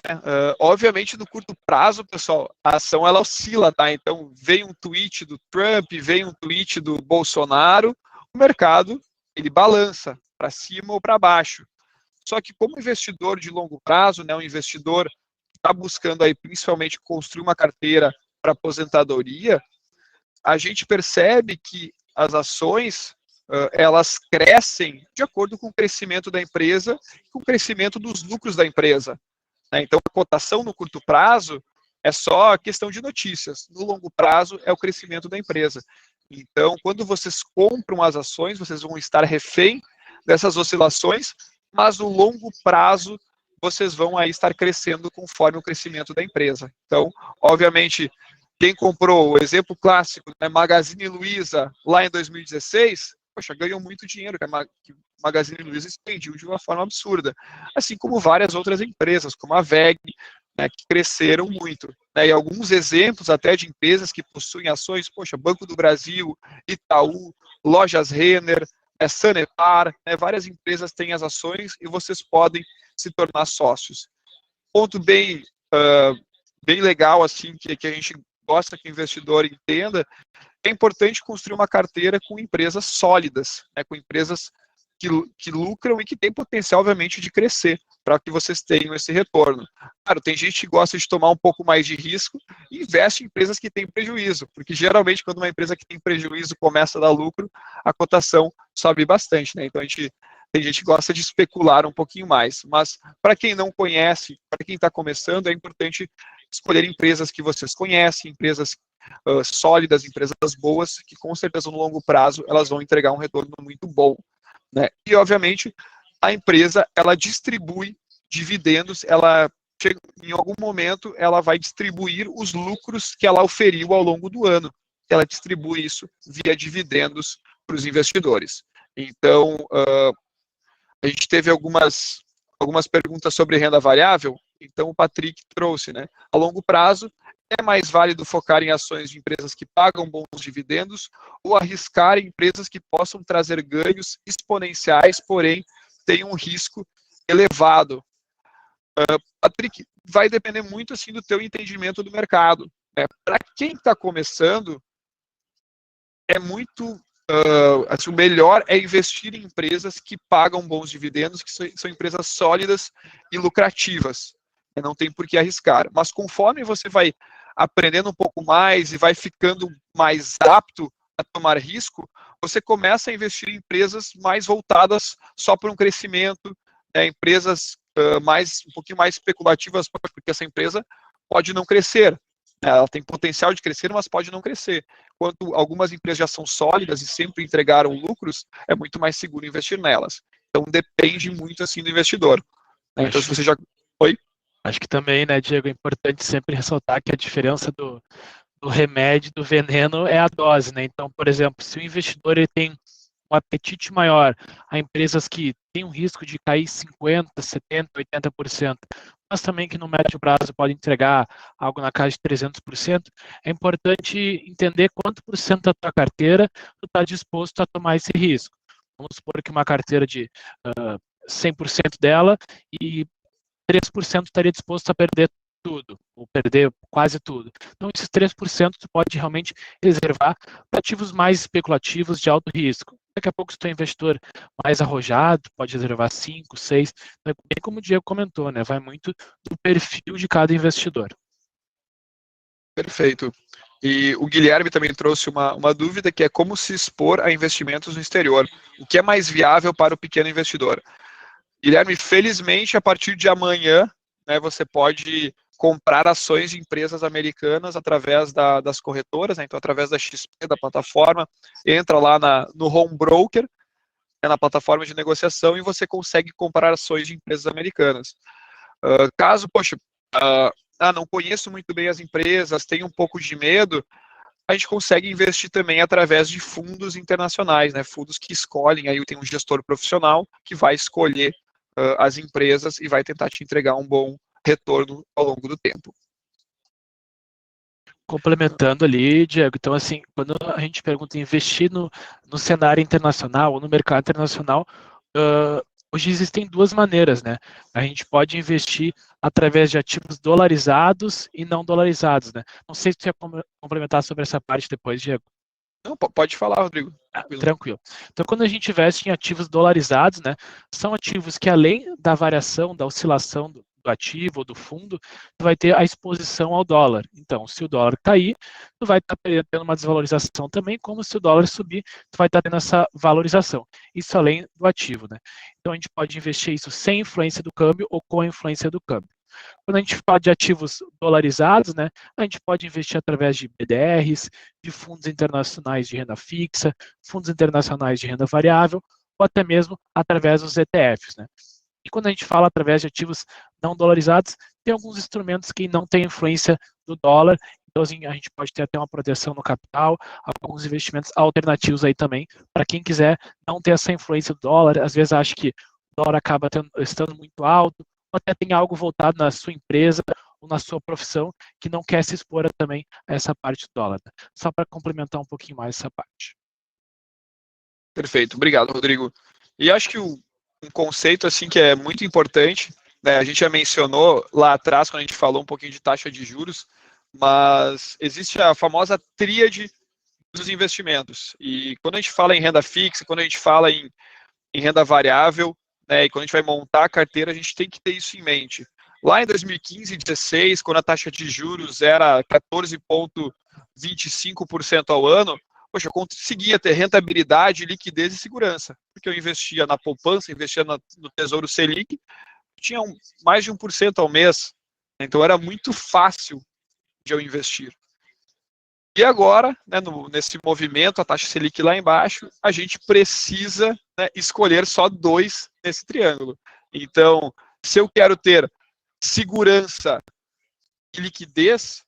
Obviamente, no curto prazo, pessoal, a ação ela oscila, tá? Então, vem um tweet do Trump, vem um tweet do Bolsonaro, o mercado ele balança para cima ou para baixo. Só que como investidor de longo prazo, né, um investidor que está buscando aí principalmente construir uma carteira para aposentadoria, a gente percebe que as ações elas crescem de acordo com o crescimento da empresa, com o crescimento dos lucros da empresa. Né? Então, a cotação no curto prazo é só questão de notícias. No longo prazo é o crescimento da empresa. Então, quando vocês compram as ações, vocês vão estar refém dessas oscilações, mas no longo prazo vocês vão aí estar crescendo conforme o crescimento da empresa. Então, obviamente, quem comprou, o exemplo clássico, né, Magazine Luiza, lá em 2016, poxa, ganhou muito dinheiro, que a Magazine Luiza expandiu de uma forma absurda. Assim como várias outras empresas, como a VEG, né, que cresceram muito. Né, e alguns exemplos até de empresas que possuem ações, poxa, Banco do Brasil, Itaú, Lojas Renner, Sanepar, né, várias empresas têm as ações e vocês podem se tornar sócios. Ponto bem legal, assim, que a gente gosta que o investidor entenda, é importante construir uma carteira com empresas sólidas, né, com empresas que lucram e que têm potencial, obviamente, de crescer, para que vocês tenham esse retorno. Claro, tem gente que gosta de tomar um pouco mais de risco e investe em empresas que têm prejuízo, porque geralmente quando uma empresa que tem prejuízo começa a dar lucro, a cotação sobe bastante, né? Então tem gente que gosta de especular um pouquinho mais, mas para quem não conhece, para quem está começando, é importante escolher empresas que vocês conhecem, empresas sólidas, empresas boas, que com certeza no longo prazo elas vão entregar um retorno muito bom. Né? E, obviamente, a empresa, ela distribui dividendos, ela em algum momento, ela vai distribuir os lucros que ela oferiu ao longo do ano. Ela distribui isso via dividendos para os investidores. Então, a gente teve algumas perguntas sobre renda variável, então o Patrick trouxe, né? A longo prazo, é mais válido focar em ações de empresas que pagam bons dividendos ou arriscar em empresas que possam trazer ganhos exponenciais, porém tenham um risco elevado. Patrick, vai depender muito assim do teu entendimento do mercado. Né? Para quem está começando, é muito assim, o melhor é investir em empresas que pagam bons dividendos, que são empresas sólidas e lucrativas. Não tem por que arriscar. Mas conforme você vai aprendendo um pouco mais e vai ficando mais apto a tomar risco, você começa a investir em empresas mais voltadas só para um crescimento, né, empresas um pouquinho mais especulativas, porque essa empresa pode não crescer. Ela tem potencial de crescer, mas pode não crescer. Enquanto algumas empresas já são sólidas e sempre entregaram lucros, é muito mais seguro investir nelas. Então depende muito assim do investidor. Então se você já... Oi? Acho que também, né, Diego, é importante sempre ressaltar que a diferença do remédio, do veneno, é a dose, né? Então, por exemplo, se o investidor ele tem um apetite maior a empresas que têm um risco de cair 50%, 70%, 80%, mas também que no médio prazo pode entregar algo na casa de 300%, é importante entender quanto por cento da tua carteira tu está disposto a tomar esse risco. Vamos supor que uma carteira de 100% dela e 3% estaria disposto a perder tudo, ou perder quase tudo. Então, esses 3% tu pode realmente reservar para ativos mais especulativos de alto risco. Daqui a pouco, se tu é investidor mais arrojado, pode reservar 5, 6, bem como o Diego comentou, né? Vai muito do perfil de cada investidor. Perfeito. E o Guilherme também trouxe uma dúvida, que é como se expor a investimentos no exterior. O que é mais viável para o pequeno investidor? Guilherme, felizmente, a partir de amanhã, né, você pode comprar ações de empresas americanas através das corretoras, né, então através da XP, da plataforma, entra lá no Home Broker, né, na plataforma de negociação, e você consegue comprar ações de empresas americanas. Caso, poxa, não conheço muito bem as empresas, tenho um pouco de medo, a gente consegue investir também através de fundos internacionais, né? Fundos que escolhem, aí tem um gestor profissional que vai escolher as empresas e vai tentar te entregar um bom retorno ao longo do tempo. Complementando ali, Diego, então assim, quando a gente pergunta em investir no cenário internacional ou no mercado internacional, hoje existem duas maneiras, né? A gente pode investir através de ativos dolarizados e não dolarizados, né? Não sei se você ia complementar sobre essa parte depois, Diego. Não, pode falar, Rodrigo. Tranquilo. Então, quando a gente investe em ativos dolarizados, né, são ativos que, além da variação, da oscilação do ativo ou do fundo, tu vai ter a exposição ao dólar. Então, se o dólar cair, tu vai estar tendo uma desvalorização também, como se o dólar subir, tu vai estar tendo essa valorização. Isso além do ativo, né? Então, a gente pode investir isso sem influência do câmbio ou com a influência do câmbio. Quando a gente fala de ativos dolarizados, né, a gente pode investir através de BDRs, de fundos internacionais de renda fixa, fundos internacionais de renda variável, ou até mesmo através dos ETFs, né? E quando a gente fala através de ativos não dolarizados, tem alguns instrumentos que não têm influência do dólar, então assim, a gente pode ter até uma proteção no capital, alguns investimentos alternativos aí também, para quem quiser não ter essa influência do dólar, às vezes acha que o dólar acaba estando muito alto, ou até tem algo voltado na sua empresa ou na sua profissão que não quer se expor também a essa parte do dólar. Só para complementar um pouquinho mais essa parte. Perfeito, obrigado, Rodrigo. E acho que um conceito assim que é muito importante, né, a gente já mencionou lá atrás quando a gente falou um pouquinho de taxa de juros, mas existe a famosa tríade dos investimentos. E quando a gente fala em renda fixa, quando a gente fala em renda variável, né, e quando a gente vai montar a carteira, a gente tem que ter isso em mente. Lá em 2015 e 2016, quando a taxa de juros era 14,25% ao ano, poxa, eu conseguia ter rentabilidade, liquidez e segurança, porque eu investia na poupança, investia no Tesouro Selic, tinha mais de 1% ao mês, então era muito fácil de eu investir. E agora, né, nesse movimento, a taxa Selic lá embaixo, a gente precisa, né, escolher só 2 nesse triângulo. Então, se eu quero ter segurança e liquidez,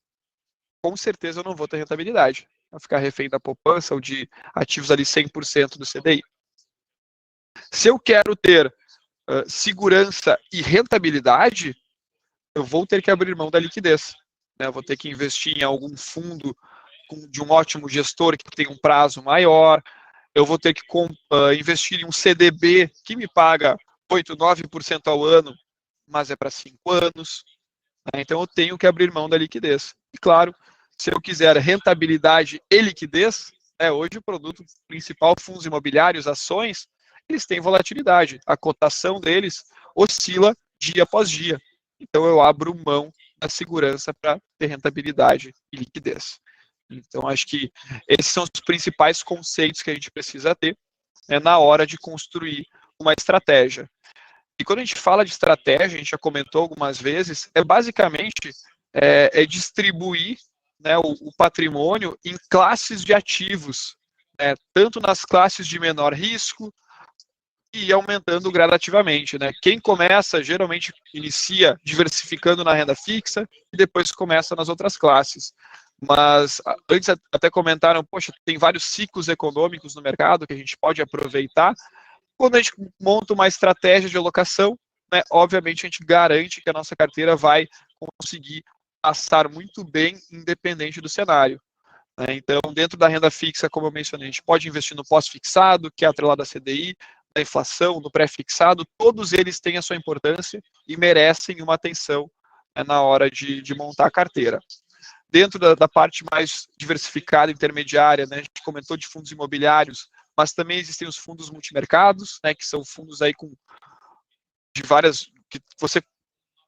com certeza eu não vou ter rentabilidade. Vou ficar refém da poupança ou de ativos ali 100% do CDI. Se eu quero ter segurança e rentabilidade, eu vou ter que abrir mão da liquidez. Né? Eu vou ter que investir em algum fundo de um ótimo gestor que tem um prazo maior, eu vou ter que investir em um CDB que me paga 8, 9% ao ano, mas é para 5 anos. Né? Então eu tenho que abrir mão da liquidez. E claro, se eu quiser rentabilidade e liquidez, hoje o produto principal, fundos imobiliários, ações, eles têm volatilidade. A cotação deles oscila dia após dia. Então eu abro mão da segurança para ter rentabilidade e liquidez. Então, acho que esses são os principais conceitos que a gente precisa ter, né, na hora de construir uma estratégia. E quando a gente fala de estratégia, a gente já comentou algumas vezes, basicamente distribuir, né, o patrimônio em classes de ativos, né, tanto nas classes de menor risco e aumentando gradativamente. Né? Quem começa, geralmente inicia diversificando na renda fixa e depois começa nas outras classes. Mas antes até comentaram, poxa, tem vários ciclos econômicos no mercado que a gente pode aproveitar. Quando a gente monta uma estratégia de alocação, né, obviamente a gente garante que a nossa carteira vai conseguir passar muito bem, independente do cenário. Né? Então, dentro da renda fixa, como eu mencionei, a gente pode investir no pós-fixado, que é atrelado à CDI, na inflação, no pré-fixado, todos eles têm a sua importância e merecem uma atenção na hora de montar a carteira. Dentro da parte mais diversificada, intermediária, né, a gente comentou de fundos imobiliários, mas também existem os fundos multimercados, né, que são fundos aí de várias, que você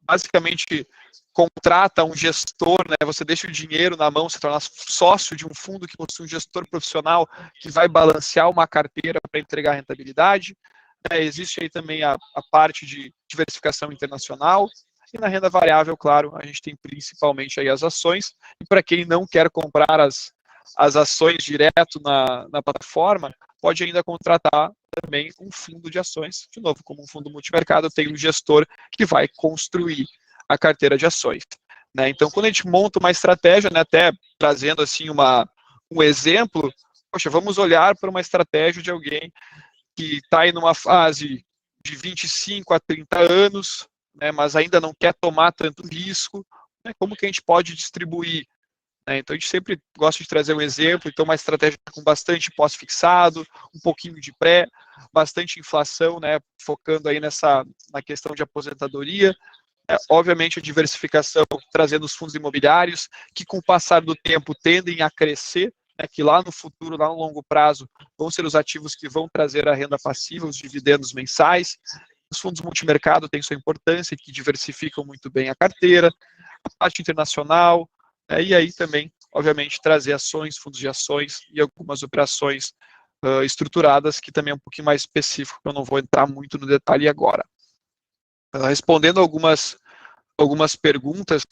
basicamente contrata um gestor, né, você deixa o dinheiro na mão, se torna sócio de um fundo que possui um gestor profissional que vai balancear uma carteira para entregar rentabilidade. Existe aí também a parte de diversificação internacional. E na renda variável, claro, a gente tem principalmente aí as ações. E para quem não quer comprar as ações direto na plataforma, pode ainda contratar também um fundo de ações. De novo, como um fundo multimercado, tem um gestor que vai construir a carteira de ações. Né? Então, quando a gente monta uma estratégia, né, até trazendo assim um exemplo, poxa, vamos olhar para uma estratégia de alguém que está em uma fase de 25 a 30 anos, né, mas ainda não quer tomar tanto risco, né, como que a gente pode distribuir? Né? Então, a gente sempre gosta de trazer um exemplo, então uma estratégia com bastante pós-fixado, um pouquinho de pré, bastante inflação, né, focando aí na questão de aposentadoria, obviamente a diversificação trazendo os fundos imobiliários, que com o passar do tempo tendem a crescer, né, que lá no futuro, lá no longo prazo, vão ser os ativos que vão trazer a renda passiva, os dividendos mensais. Os fundos multimercado têm sua importância, que diversificam muito bem a carteira, a parte internacional, e aí também, obviamente, trazer ações, fundos de ações e algumas operações estruturadas, que também é um pouquinho mais específico, eu não vou entrar muito no detalhe agora. Respondendo algumas perguntas,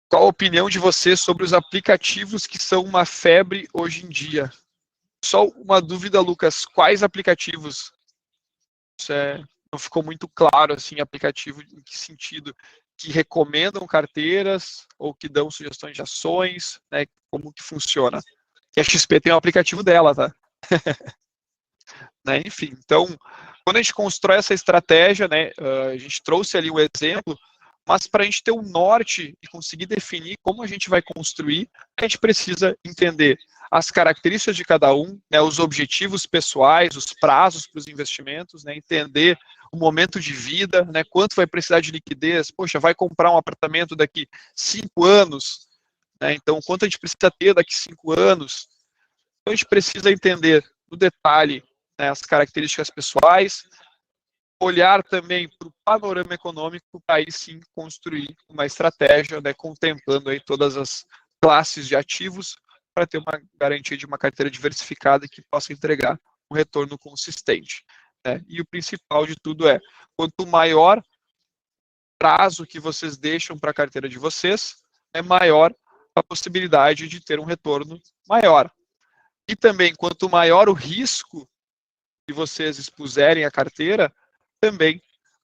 qual a opinião de você sobre os aplicativos que são uma febre hoje em dia? Só uma dúvida, Lucas, quais aplicativos? Isso não ficou muito claro, assim, aplicativo em que sentido? Que recomendam carteiras ou que dão sugestões de ações, né? Como que funciona? E a XP tem um aplicativo dela, tá? Né? Enfim, então, quando a gente constrói essa estratégia, né, a gente trouxe ali um exemplo, mas para a gente ter um norte e conseguir definir como a gente vai construir, a gente precisa entender as características de cada um, né, os objetivos pessoais, os prazos para os investimentos, né, entender o momento de vida, né, quanto vai precisar de liquidez, poxa, vai comprar um apartamento daqui 5 anos, né, então quanto a gente precisa ter daqui 5 anos, então a gente precisa entender no detalhe, né, as características pessoais, olhar também para o panorama econômico para aí sim construir uma estratégia, né, contemplando aí todas as classes de ativos para ter uma garantia de uma carteira diversificada que possa entregar um retorno consistente. Né? E o principal de tudo é, quanto maior prazo que vocês deixam para a carteira de vocês, é maior a possibilidade de ter um retorno maior. E também, quanto maior o risco que vocês expuserem à carteira, também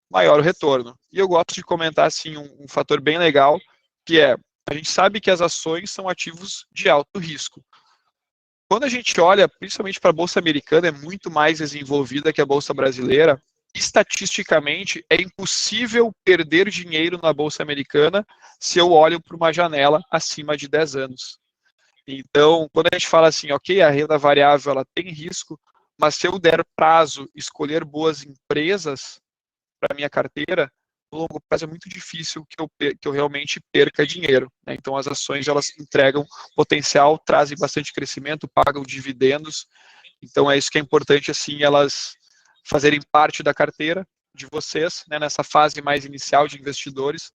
maior o retorno. E eu gosto de comentar assim um fator bem legal, que é, a gente sabe que as ações são ativos de alto risco. Quando a gente olha, principalmente para a Bolsa Americana, é muito mais desenvolvida que a Bolsa Brasileira, estatisticamente é impossível perder dinheiro na Bolsa Americana se eu olho para uma janela acima de 10 anos. Então, quando a gente fala assim, ok, a renda variável ela tem risco, mas se eu der prazo, escolher boas empresas para a minha carteira, no longo prazo é muito difícil que eu realmente perca dinheiro. Né? Então, as ações elas entregam potencial, trazem bastante crescimento, pagam dividendos. Então, é isso que é importante, assim, elas fazerem parte da carteira de vocês, né, nessa fase mais inicial de investidores,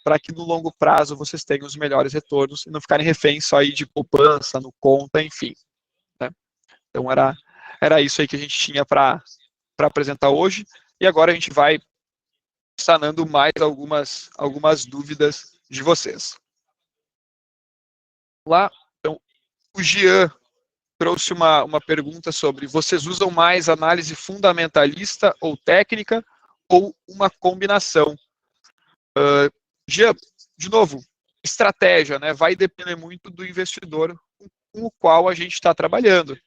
para que no longo prazo vocês tenham os melhores retornos e não ficarem reféns só aí de poupança, no conta, enfim. Né? Então, era isso aí que a gente tinha para apresentar hoje. E agora a gente vai sanando mais algumas dúvidas de vocês. Lá, então, o Jean trouxe uma pergunta sobre: vocês usam mais análise fundamentalista ou técnica ou uma combinação? Jean, de novo, estratégia, né? Vai depender muito do investidor com o qual a gente está trabalhando.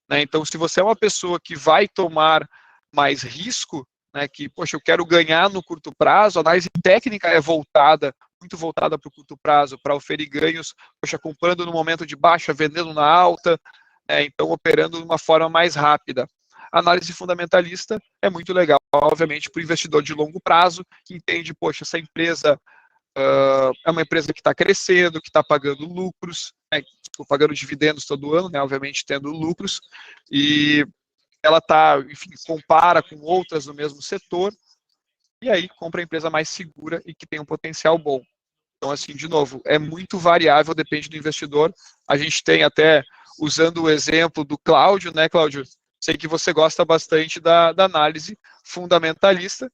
Né? Então, se você é uma pessoa que vai tomar mais risco, né, que, poxa, eu quero ganhar no curto prazo, a análise técnica é muito voltada para o curto prazo, para oferir ganhos, poxa, comprando no momento de baixa, vendendo na alta, então operando de uma forma mais rápida. a análise fundamentalista é muito legal, obviamente, para o investidor de longo prazo, que entende, poxa, essa empresa é uma empresa que está crescendo, que está pagando lucros, né, pagando dividendos todo ano, né, obviamente tendo lucros, e ela está, enfim, compara com outras no mesmo setor, e aí compra a empresa mais segura e que tem um potencial bom. Então, assim, de novo, é muito variável, depende do investidor. A gente tem até, usando o exemplo do Cláudio, né, Cláudio? Sei que você gosta bastante da análise fundamentalista,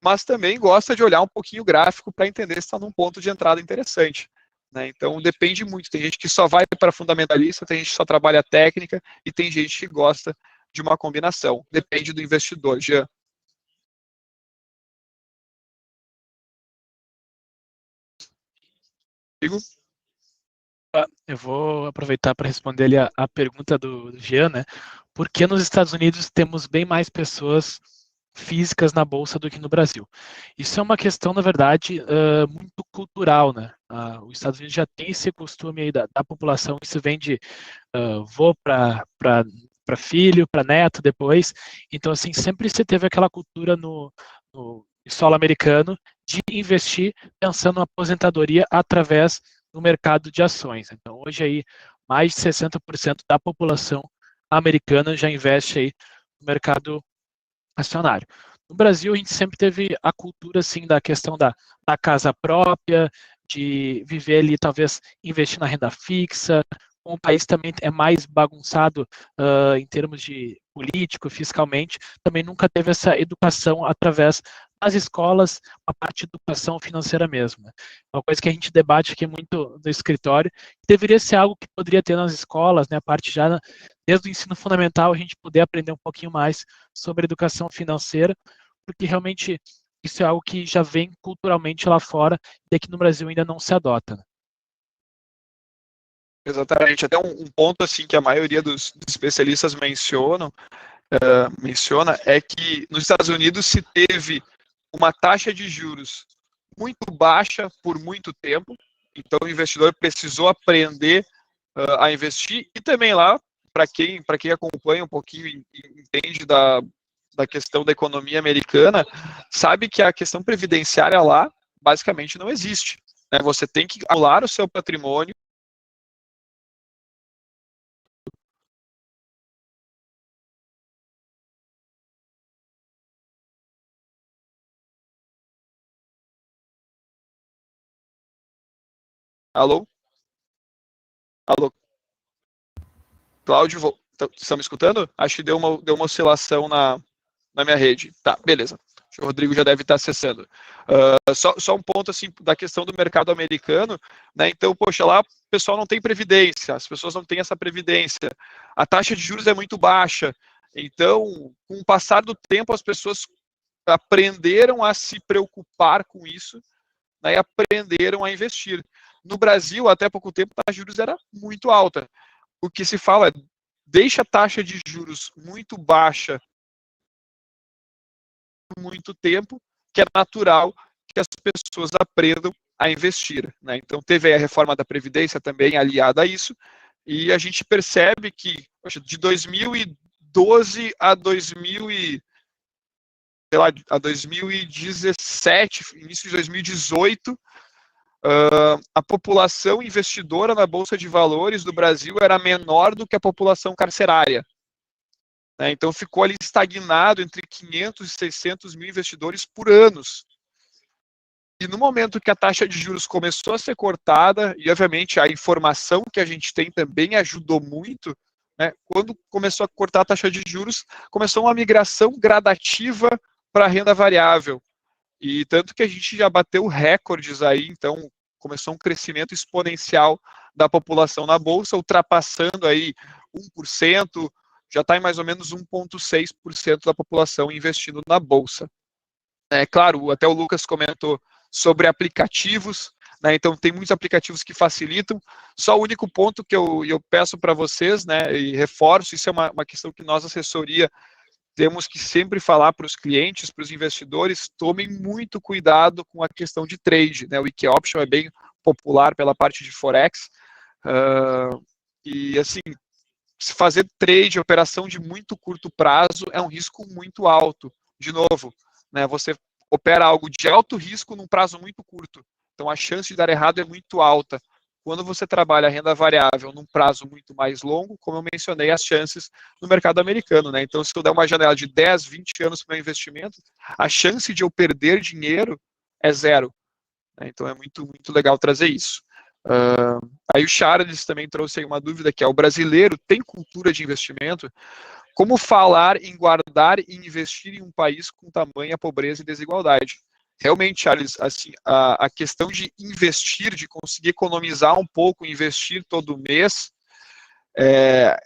mas também gosta de olhar um pouquinho o gráfico para entender se está num ponto de entrada interessante. Né? Então, depende muito. Tem gente que só vai para fundamentalista, tem gente que só trabalha técnica e tem gente que gosta de uma combinação. Depende do investidor, Jean. Eu vou aproveitar para responder ali a pergunta do Jean, né? Por que nos Estados Unidos temos bem mais pessoas físicas na bolsa do que no Brasil? Isso é uma questão, na verdade, muito cultural, né? Os Estados Unidos já tem esse costume aí da população, isso vem de vô para filho, para neto depois. Então, assim, sempre se teve aquela cultura no solo americano de investir pensando na aposentadoria através no mercado de ações. Então, hoje aí, mais de 60% da população americana já investe aí no mercado acionário. No Brasil, a gente sempre teve a cultura, assim, da questão da casa própria, de viver ali, talvez, investir na renda fixa. O país também é mais bagunçado em termos de político, fiscalmente, também nunca teve essa educação através das escolas, a parte de educação financeira mesmo. Né? Uma coisa que a gente debate aqui muito no escritório, deveria ser algo que poderia ter nas escolas, né, a parte já desde o ensino fundamental, a gente poder aprender um pouquinho mais sobre educação financeira, porque realmente isso é algo que já vem culturalmente lá fora e aqui no Brasil ainda não se adota. Né? Exatamente. Até um ponto assim que a maioria dos especialistas menciona é que nos Estados Unidos se teve uma taxa de juros muito baixa por muito tempo, então o investidor precisou aprender a investir, e também lá, para quem acompanha um pouquinho e entende da questão da economia americana, sabe que a questão previdenciária lá basicamente não existe. Né? Você tem que acumular o seu patrimônio. Alô? Alô? Cláudio, estão me escutando? Acho que deu uma oscilação na minha rede. Tá, beleza. O Rodrigo já deve estar acessando. Só um ponto assim da questão do mercado americano, né? Então, poxa, lá o pessoal não tem previdência, as pessoas não têm essa previdência, a taxa de juros é muito baixa. Então, com o passar do tempo, as pessoas aprenderam a se preocupar com isso, né, e aprenderam a investir. No Brasil, até pouco tempo, a taxa de juros era muito alta. O que se fala é, deixa a taxa de juros muito baixa muito tempo, que é natural que as pessoas aprendam a investir. Né? Então, teve a reforma da Previdência também aliada a isso, e a gente percebe que poxa, de 2012 a 2017, início de 2018, a população investidora na Bolsa de Valores do Brasil era menor do que a população carcerária. Né? Então, ficou ali estagnado entre 500 e 600 mil investidores por anos. E no momento que a taxa de juros começou a ser cortada, e obviamente a informação que a gente tem também ajudou muito, né? Quando começou a cortar a taxa de juros, começou uma migração gradativa para a renda variável. E tanto que a gente já bateu recordes aí, então começou um crescimento exponencial da população na Bolsa, ultrapassando aí 1%, já está em mais ou menos 1,6% da população investindo na Bolsa. É claro, até o Lucas comentou sobre aplicativos, né, então tem muitos aplicativos que facilitam, só o único ponto que eu peço para vocês, né, e reforço, isso é uma questão que nós, assessoria, temos que sempre falar para os clientes, para os investidores, tomem muito cuidado com a questão de trade, né, o Wiki Option é bem popular pela parte de Forex, e assim, fazer trade, operação de muito curto prazo, é um risco muito alto. De novo, né, você opera algo de alto risco num prazo muito curto. Então, a chance de dar errado é muito alta. Quando você trabalha a renda variável num prazo muito mais longo, como eu mencionei, as chances no mercado americano, né? Então, se eu der uma janela de 10, 20 anos para o meu investimento, a chance de eu perder dinheiro é zero. Né? Então, é muito, muito legal trazer isso. Aí o Charles também trouxe aí uma dúvida, que é: o brasileiro tem cultura de investimento? Como falar em guardar e investir em um país com tamanha pobreza e desigualdade? Realmente, Charles, assim, a questão de investir, de conseguir economizar um pouco, investir todo mês, é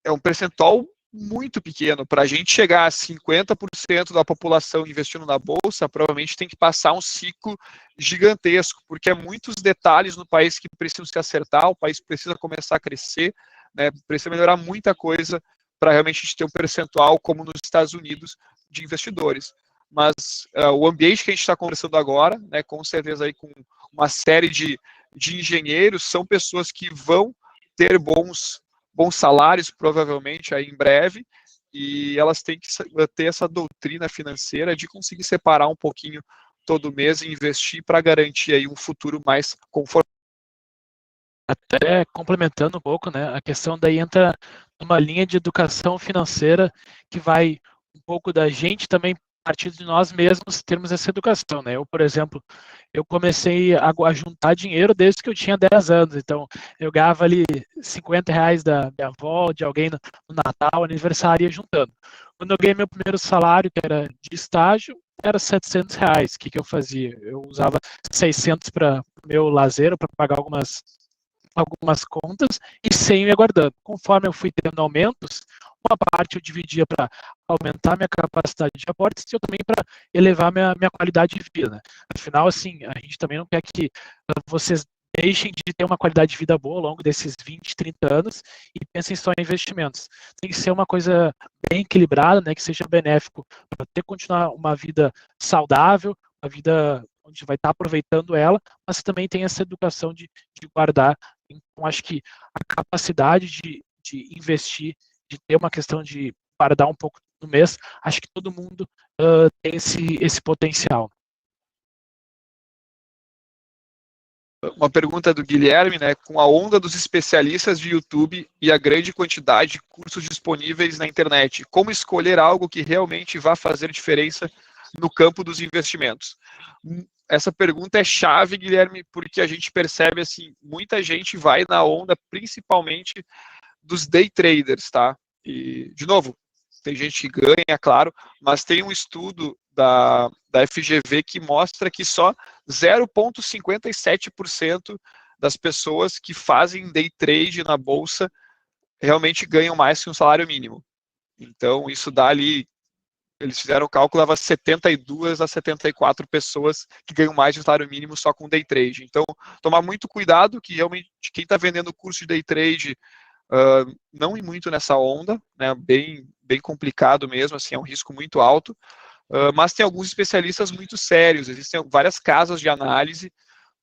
um percentual muito pequeno. Para a gente chegar a 50% da população investindo na Bolsa, provavelmente tem que passar um ciclo gigantesco, porque é muitos detalhes no país que precisam se acertar, o país precisa começar a crescer, né, precisa melhorar muita coisa para realmente a gente ter um percentual, como nos Estados Unidos, de investidores. Mas o ambiente que a gente está conversando agora, né, com certeza aí com uma série de engenheiros, são pessoas que vão ter bons salários, provavelmente, aí em breve, e elas têm que ter essa doutrina financeira de conseguir separar um pouquinho todo mês e investir para garantir aí um futuro mais confortável. Até complementando um pouco, né, a questão daí entra numa linha de educação financeira que vai um pouco da gente também partir de nós mesmos termos essa educação, né? Eu, por exemplo, eu comecei a juntar dinheiro desde que eu tinha 10 anos, então eu ganhava ali R$50 da minha avó, de alguém no Natal, aniversário, ia juntando. Quando eu ganhei meu primeiro salário, que era de estágio, era R$700. O que eu fazia? Eu usava 600 para o meu lazer, para pagar algumas contas, e 100 eu ia guardando. Conforme eu fui tendo aumentos, uma parte eu dividia para aumentar minha capacidade de aportes e eu também para elevar minha qualidade de vida. Né? Afinal, assim, a gente também não quer que vocês deixem de ter uma qualidade de vida boa ao longo desses 20, 30 anos e pensem só em investimentos. Tem que ser uma coisa bem equilibrada, né, que seja benéfico para ter continuar uma vida saudável, uma vida onde vai estar aproveitando ela, mas também tem essa educação de guardar. Então, acho que a capacidade de investir, de ter uma questão de guardar um pouco no mês, acho que todo mundo tem esse potencial. Uma pergunta do Guilherme, né? Com a onda dos especialistas de YouTube e a grande quantidade de cursos disponíveis na internet, como escolher algo que realmente vá fazer diferença no campo dos investimentos? Essa pergunta é chave, Guilherme, porque a gente percebe, assim, muita gente vai na onda, principalmente dos day traders, tá? E, de novo, tem gente que ganha, claro, mas tem um estudo da FGV que mostra que só 0,57% das pessoas que fazem day trade na bolsa realmente ganham mais que um salário mínimo. Então, isso dá ali, eles fizeram o cálculo, dava 72 a 74 pessoas que ganham mais de um salário mínimo só com day trade. Então, tomar muito cuidado, que realmente quem está vendendo curso de day trade não ir muito nessa onda, né, bem complicado mesmo, assim, é um risco muito alto, mas tem alguns especialistas muito sérios, existem várias casas de análise,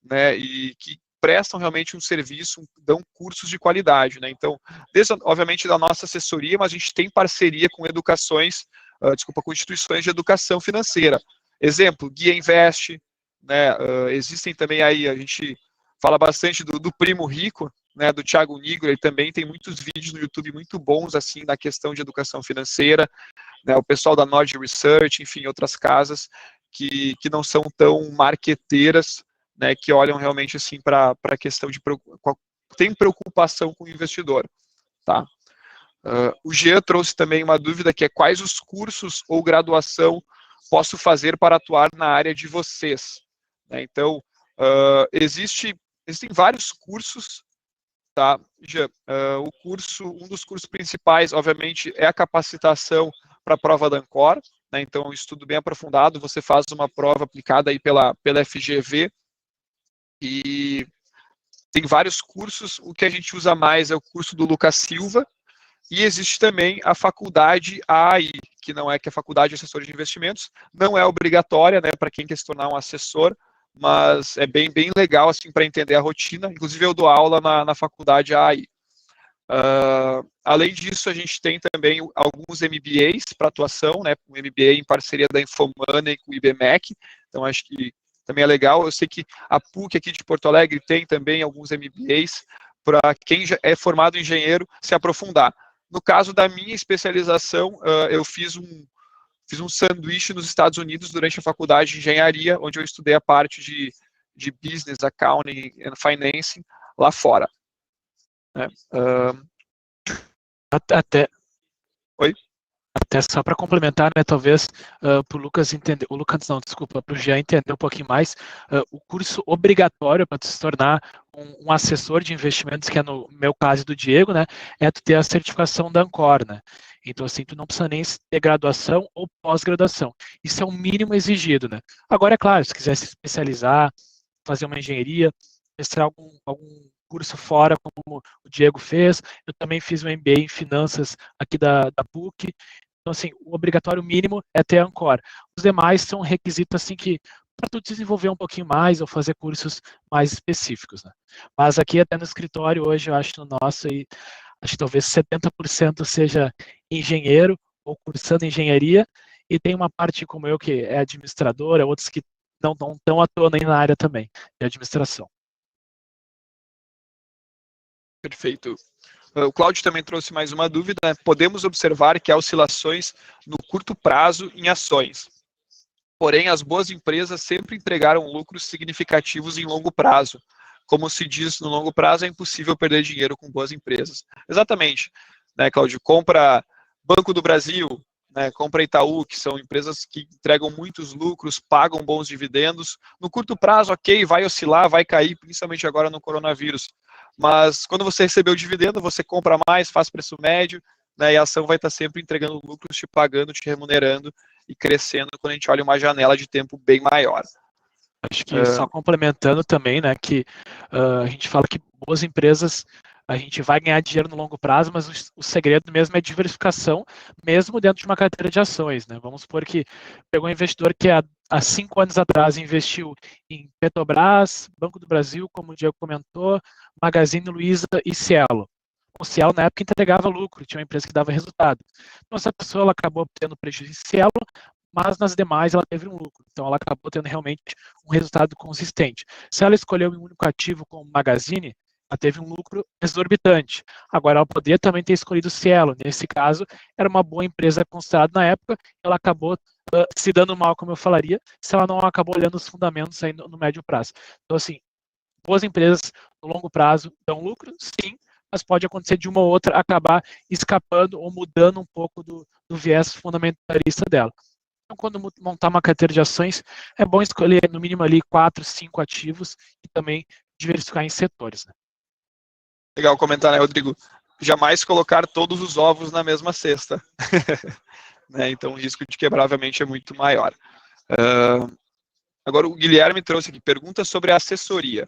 né, e que prestam realmente um serviço, dão cursos de qualidade, né, então, desde, obviamente, da nossa assessoria, mas a gente tem parceria com com instituições de educação financeira, exemplo, Guia Invest, né, existem também aí, a gente fala bastante do Primo Rico, né, do Thiago Nigro, ele também tem muitos vídeos no YouTube muito bons, assim, na questão de educação financeira, né, o pessoal da Nord Research, enfim, outras casas que não são tão marqueteiras, né, que olham realmente, assim, para a questão de tem preocupação com o investidor, tá? O Jean trouxe também uma dúvida, que é: quais os cursos ou graduação posso fazer para atuar na área de vocês? Né, então, existem vários cursos, tá? Um dos cursos principais, obviamente, é a capacitação para a prova da Ancor, né? Então, um estudo bem aprofundado, você faz uma prova aplicada aí pela FGV, e tem vários cursos. O que a gente usa mais é o curso do Lucas Silva, e existe também a faculdade AI, que não é, que é a Faculdade de Assessores de Investimentos, não é obrigatória, né, para quem quer se tornar um assessor, mas é bem legal, assim, para entender a rotina. Inclusive, eu dou aula na faculdade AI. Além disso, a gente tem também alguns MBAs para atuação, né, um MBA em parceria da Infomoney com o IBMEC, então acho que também é legal. Eu sei que a PUC aqui de Porto Alegre tem também alguns MBAs para quem já é formado em engenheiro se aprofundar. No caso da minha especialização, eu fiz um sanduíche nos Estados Unidos durante a faculdade de engenharia, onde eu estudei a parte de business, accounting and financing lá fora. Né? Oi? Até só para complementar, né, talvez para o Lucas entender, o Lucas não, desculpa, para o Jean entender um pouquinho mais, o curso obrigatório para tu se tornar um assessor de investimentos, que é no meu caso do Diego, né, é tu ter a certificação da Ancor, né. Então, assim, tu não precisa nem ter graduação ou pós-graduação. Isso é o mínimo exigido, né. Agora, é claro, se quiser se especializar, fazer uma engenharia, ter algum curso fora, como o Diego fez, eu também fiz um MBA em finanças aqui da PUC. Então, assim, o obrigatório mínimo é ter a Ancor. Os demais são requisitos, assim, que para tu desenvolver um pouquinho mais ou fazer cursos mais específicos, né? Mas aqui, até no escritório, hoje, eu acho no nosso, aí, acho que talvez 70% seja engenheiro ou cursando engenharia, e tem uma parte como eu que é administradora, outros que não estão atuando aí na área também, de administração. Perfeito. O Cláudio também trouxe mais uma dúvida, né? Podemos observar que há oscilações no curto prazo em ações. Porém, as boas empresas sempre entregaram lucros significativos em longo prazo. Como se diz, no longo prazo é impossível perder dinheiro com boas empresas. Exatamente. Né, Cláudio? Compra Banco do Brasil, né, compra Itaú, que são empresas que entregam muitos lucros, pagam bons dividendos. No curto prazo, ok, vai oscilar, vai cair, principalmente agora no coronavírus. Mas quando você receber o dividendo, você compra mais, faz preço médio, né, e a ação vai estar sempre entregando lucros, te pagando, te remunerando e crescendo quando a gente olha uma janela de tempo bem maior. Acho que só complementando também, né, que a gente fala que boas empresas, a gente vai ganhar dinheiro no longo prazo, mas o segredo mesmo é diversificação, mesmo dentro de uma carteira de ações, né? Vamos supor que pegou um investidor que há 5 anos atrás investiu em Petrobras, Banco do Brasil, como o Diego comentou, Magazine Luiza e Cielo. O Cielo, na época, entregava lucro, tinha uma empresa que dava resultado. Então, essa pessoa ela acabou tendo prejuízo em Cielo, mas nas demais ela teve um lucro. Então, ela acabou tendo realmente um resultado consistente. Se ela escolheu um único ativo como Magazine, ela teve um lucro exorbitante. Agora, ela poderia também ter escolhido o Cielo. Nesse caso, era uma boa empresa considerada na época, ela acabou se dando mal, como eu falaria, se ela não acabou olhando os fundamentos aí no médio prazo. Então, assim, boas empresas no longo prazo dão lucro, sim, mas pode acontecer de uma ou outra acabar escapando ou mudando um pouco do viés fundamentalista dela. Então, quando montar uma carteira de ações, é bom escolher no mínimo ali 4, 5 ativos e também diversificar em setores. Né? Legal comentar, né, Rodrigo? Jamais colocar todos os ovos na mesma cesta. Né? Então, o risco de quebrar, obviamente, é muito maior. Agora, o Guilherme trouxe aqui, pergunta sobre a assessoria.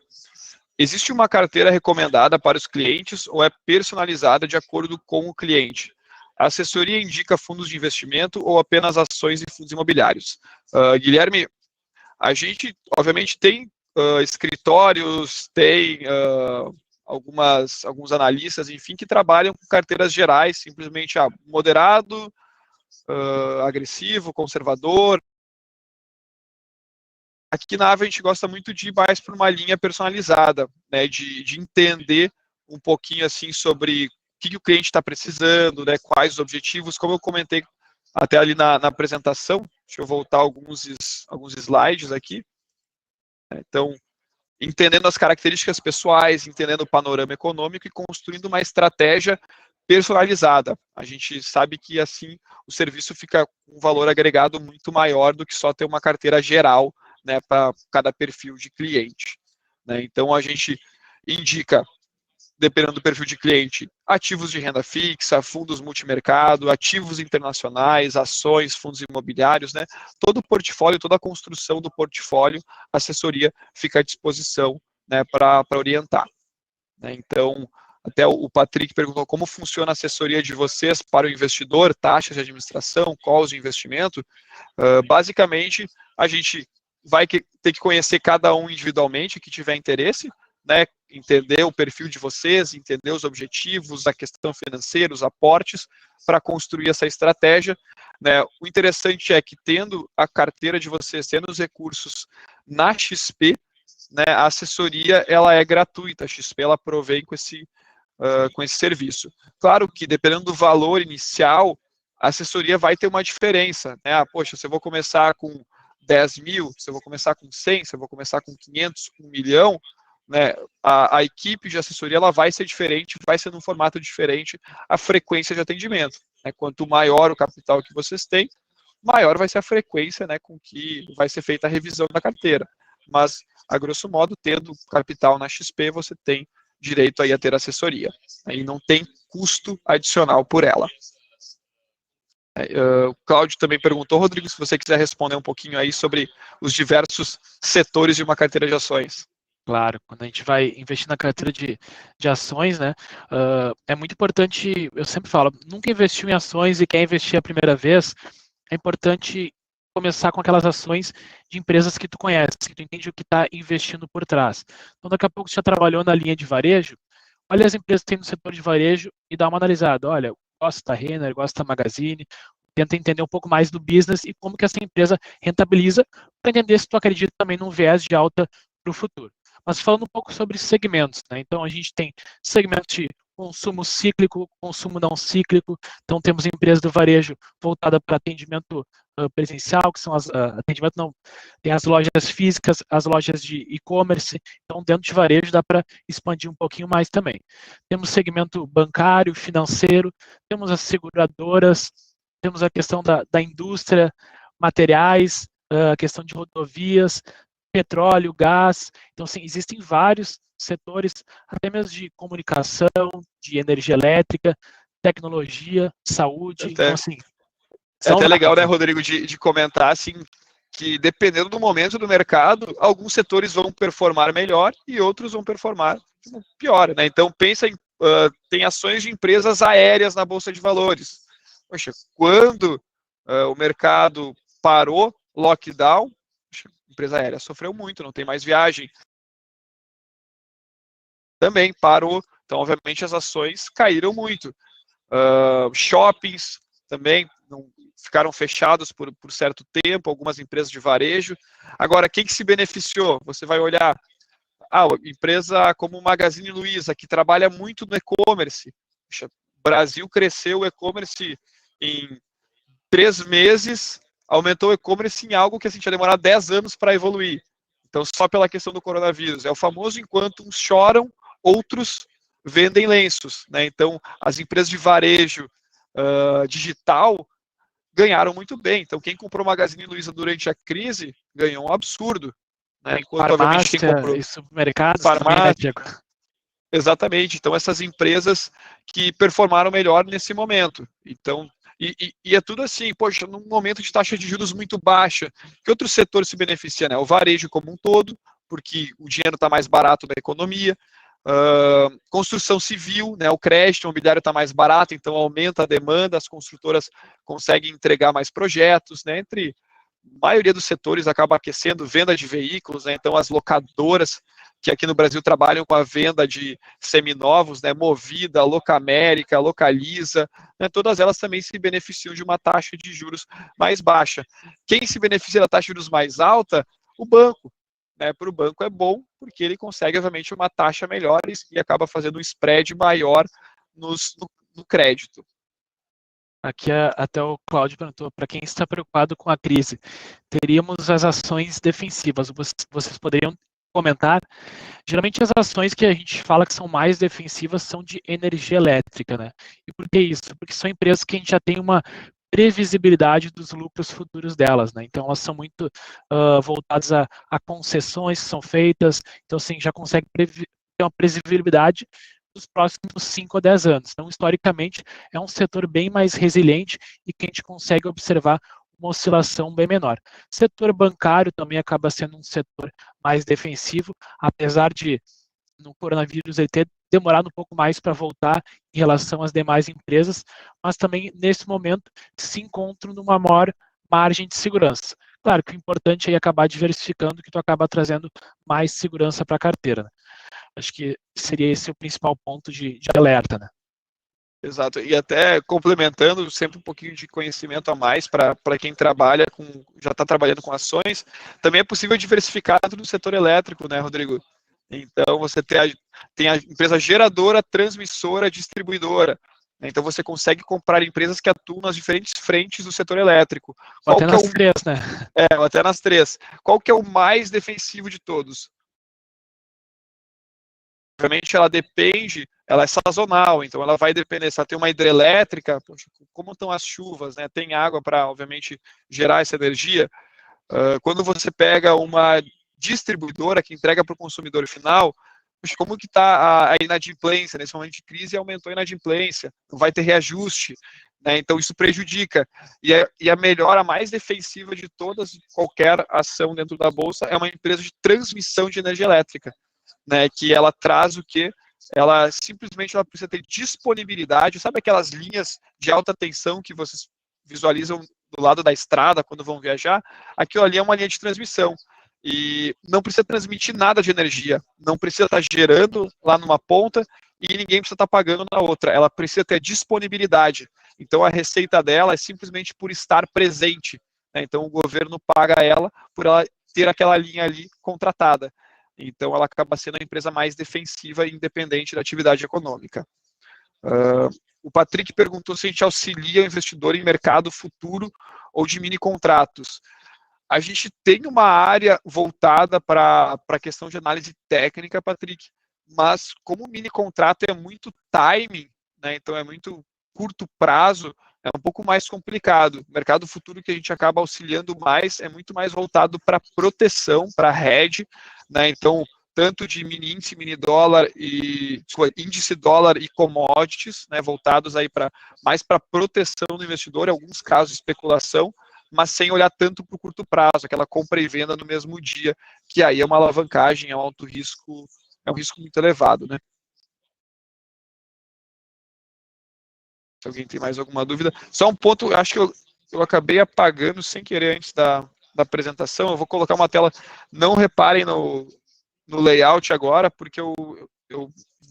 Existe uma carteira recomendada para os clientes ou é personalizada de acordo com o cliente? A assessoria indica fundos de investimento ou apenas ações e fundos imobiliários? Guilherme, a gente, obviamente, tem escritórios, tem alguns analistas, enfim, que trabalham com carteiras gerais, simplesmente moderado, agressivo, conservador. Aqui na AVE a gente gosta muito de ir mais para uma linha personalizada, né, de entender um pouquinho assim sobre o que o cliente está precisando, né, quais os objetivos, como eu comentei até ali na apresentação. Deixa eu voltar alguns slides aqui. Então, entendendo as características pessoais, entendendo o panorama econômico e construindo uma estratégia personalizada. A gente sabe que assim o serviço fica com um valor agregado muito maior do que só ter uma carteira geral, né, para cada perfil de cliente. Né? Então, a gente indica, dependendo do perfil de cliente, ativos de renda fixa, fundos multimercado, ativos internacionais, ações, fundos imobiliários, né? Todo o portfólio, toda a construção do portfólio, a assessoria fica à disposição, né, para orientar. Né? Então, até o Patrick perguntou como funciona a assessoria de vocês para o investidor, taxas de administração, calls de investimento. Basicamente, a gente vai ter que conhecer cada um individualmente que tiver interesse, né, entender o perfil de vocês, entender os objetivos, a questão financeira, os aportes, para construir essa estratégia, né? O interessante é que, tendo a carteira de vocês, tendo os recursos na XP, né, a assessoria ela é gratuita, a XP ela provém com esse serviço. Claro que, dependendo do valor inicial, a assessoria vai ter uma diferença, né? Ah, poxa, se eu vou começar com 10 mil, se eu vou começar com 100, se eu vou começar com 500, 1 milhão, né, a equipe de assessoria ela vai ser diferente, vai ser num formato diferente a frequência de atendimento. Né? Quanto maior o capital que vocês têm, maior vai ser a frequência, né, com que vai ser feita a revisão da carteira. Mas, a grosso modo, tendo capital na XP, você tem direito aí a ter assessoria. Aí não tem custo adicional por ela. O Cláudio também perguntou, Rodrigo, se você quiser responder um pouquinho aí sobre os diversos setores de uma carteira de ações. Claro, quando a gente vai investir na carteira de ações, né, é muito importante, eu sempre falo, nunca investiu em ações e quer investir a primeira vez, é importante começar com aquelas ações de empresas que tu conhece, que tu entende o que está investindo por trás. Então, daqui a pouco você já trabalhou na linha de varejo, olha as empresas que tem no setor de varejo e dá uma analisada. Olha, gosto da Renner, gosto da Magazine, tenta entender um pouco mais do business e como que essa empresa rentabiliza, para entender se tu acredita também num viés de alta para o futuro. Mas falando um pouco sobre segmentos, né? Então a gente tem segmento de consumo cíclico, consumo não cíclico, então temos empresas do varejo voltada para atendimento presencial, que são atendimento não, tem as lojas físicas, as lojas de e-commerce, então dentro de varejo dá para expandir um pouquinho mais também. Temos segmento bancário, financeiro, temos as seguradoras, temos a questão da indústria, materiais, a questão de rodovias, petróleo, gás, então assim, existem vários setores, até mesmo de comunicação, de energia elétrica, tecnologia, saúde, então assim... É até legal, né, Rodrigo, de comentar assim, que dependendo do momento do mercado, alguns setores vão performar melhor e outros vão performar pior, né? Então pensa em, tem ações de empresas aéreas na Bolsa de Valores. Poxa, quando o mercado parou, lockdown, a empresa aérea sofreu muito, não tem mais viagem. Também parou, então obviamente as ações caíram muito. Shoppings também não ficaram fechados por certo tempo, algumas empresas de varejo. Agora, quem que se beneficiou? Você vai olhar, empresa como o Magazine Luiza, que trabalha muito no e-commerce. O Brasil cresceu o e-commerce em 3 meses, aumentou o e-commerce em algo que assim, tinha demorado 10 anos para evoluir. Então, só pela questão do coronavírus. É o famoso enquanto uns choram, outros vendem lenços. Né? Então, as empresas de varejo digital ganharam muito bem. Então, quem comprou Magazine Luiza durante a crise ganhou um absurdo. Né? Enquanto, farmácia, obviamente, quem comprou e supermercados farmácia, também, né, exatamente. Então, essas empresas que performaram melhor nesse momento. Então, e é tudo assim, poxa, num momento de taxa de juros muito baixa, que outro setor se beneficia, né? O varejo como um todo, porque o dinheiro está mais barato na economia, construção civil, né? O crédito imobiliário está mais barato, então aumenta a demanda, as construtoras conseguem entregar mais projetos, né? Entre a maioria dos setores acaba aquecendo, venda de veículos, né? Então as locadoras que aqui no Brasil trabalham com a venda de seminovos, né, Movida, Locamérica, Localiza, né, todas elas também se beneficiam de uma taxa de juros mais baixa. Quem se beneficia da taxa de juros mais alta? O banco. Né, para o banco é bom, porque ele consegue, obviamente, uma taxa melhor e acaba fazendo um spread maior no crédito. Aqui até o Cláudio perguntou, para quem está preocupado com a crise, teríamos as ações defensivas, vocês poderiam comentar? Geralmente as ações que a gente fala que são mais defensivas são de energia elétrica, né? E por que isso? Porque são empresas que a gente já tem uma previsibilidade dos lucros futuros delas, né? Então elas são muito voltadas a concessões que são feitas, então assim, já consegue ter uma previsibilidade dos próximos 5 a 10 anos. Então, historicamente, é um setor bem mais resiliente e que a gente consegue observar uma oscilação bem menor. O setor bancário também acaba sendo um setor mais defensivo, apesar de, no coronavírus, ele ter demorado um pouco mais para voltar em relação às demais empresas, mas também, nesse momento, se encontram numa maior margem de segurança. Claro que o importante é acabar diversificando, que tu acaba trazendo mais segurança para a carteira. Acho que seria esse o principal ponto de alerta, né? Exato, e até complementando sempre um pouquinho de conhecimento a mais para quem trabalha já está trabalhando com ações, também é possível diversificar dentro do setor elétrico, né, Rodrigo? Então você tem a empresa geradora, transmissora, distribuidora. Então você consegue comprar empresas que atuam nas diferentes frentes do setor elétrico. Ou até nas três, né? Até nas três. Qual que é o mais defensivo de todos? Obviamente ela depende, ela é sazonal, então ela vai depender, se ela tem uma hidrelétrica, poxa, como estão as chuvas, né? Tem água para, obviamente, gerar essa energia. Quando você pega uma distribuidora que entrega para o consumidor final, poxa, como que está a inadimplência? Nesse momento de crise aumentou a inadimplência, não vai ter reajuste, né? Então isso prejudica. E a melhor, a mais defensiva de todas, qualquer ação dentro da Bolsa, é uma empresa de transmissão de energia elétrica. Né, que ela traz o que? Ela simplesmente precisa ter disponibilidade, sabe aquelas linhas de alta tensão que vocês visualizam do lado da estrada quando vão viajar? Aquilo ali é uma linha de transmissão. E não precisa transmitir nada de energia, não precisa estar gerando lá numa ponta e ninguém precisa estar pagando na outra. Ela precisa ter disponibilidade. Então a receita dela é simplesmente por estar presente. Né? Então o governo paga ela por ela ter aquela linha ali contratada. Então, ela acaba sendo a empresa mais defensiva e independente da atividade econômica. O Patrick perguntou se a gente auxilia o investidor em mercado futuro ou de mini contratos. A gente tem uma área voltada para a questão de análise técnica, Patrick, mas como o mini contrato é muito timing, né, então é muito curto prazo, é um pouco mais complicado. O mercado futuro que a gente acaba auxiliando mais é muito mais voltado para proteção, para hedge, né? Então, tanto de mini índice, mini dólar e índice dólar e commodities, né, voltados aí mais para proteção do investidor, em alguns casos especulação, mas sem olhar tanto para o curto prazo, aquela compra e venda no mesmo dia, que aí é uma alavancagem, é um alto risco, é um risco muito elevado, né? Se alguém tem mais alguma dúvida. Só um ponto, acho que eu acabei apagando sem querer antes da apresentação. Eu vou colocar uma tela, não reparem no layout agora, porque eu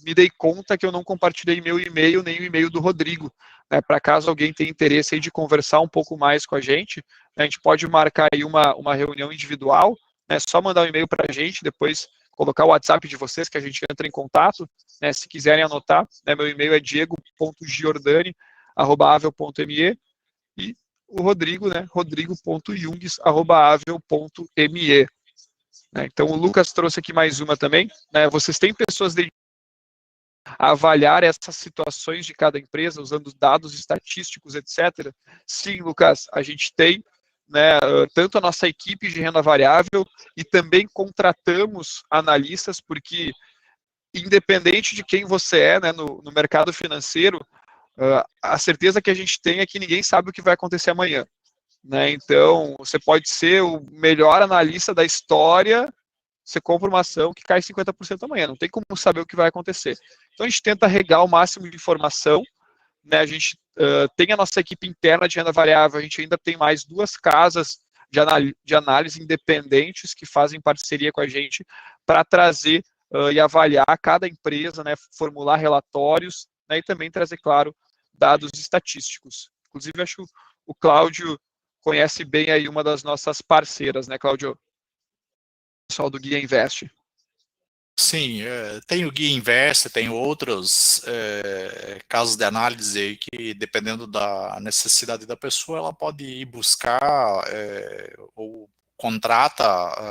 me dei conta que eu não compartilhei meu e-mail, nem o e-mail do Rodrigo. Né, para caso alguém tenha interesse aí de conversar um pouco mais com a gente gente pode marcar aí uma reunião individual, né, só mandar um e-mail para a gente, depois colocar o WhatsApp de vocês, que a gente entra em contato, né, se quiserem anotar, né, meu e-mail é diego.giordani@avel.me e o Rodrigo, né, rodrigo.jungs@avel.me. Né, então o Lucas trouxe aqui mais uma também, né, vocês têm pessoas a avaliar essas situações de cada empresa, usando dados estatísticos, etc. Sim, Lucas, a gente tem, né, tanto a nossa equipe de renda variável e também contratamos analistas, porque independente de quem você é, né, no mercado financeiro, a certeza que a gente tem é que ninguém sabe o que vai acontecer amanhã. Né? Então, você pode ser o melhor analista da história, você compra uma ação que cai 50% amanhã, não tem como saber o que vai acontecer. Então a gente tenta regar o máximo de informação, né? A gente tem a nossa equipe interna de renda variável, a gente ainda tem mais 2 casas de análise independentes que fazem parceria com a gente para trazer e avaliar cada empresa, né? Formular relatórios, né? E também trazer, claro, dados estatísticos. Inclusive, acho que o Cláudio conhece bem aí uma das nossas parceiras, né, Cláudio? Pessoal do Guia Invest. Sim, tem o Guia Invest, tem outros casos de análise que, dependendo da necessidade da pessoa, ela pode ir buscar ou contrata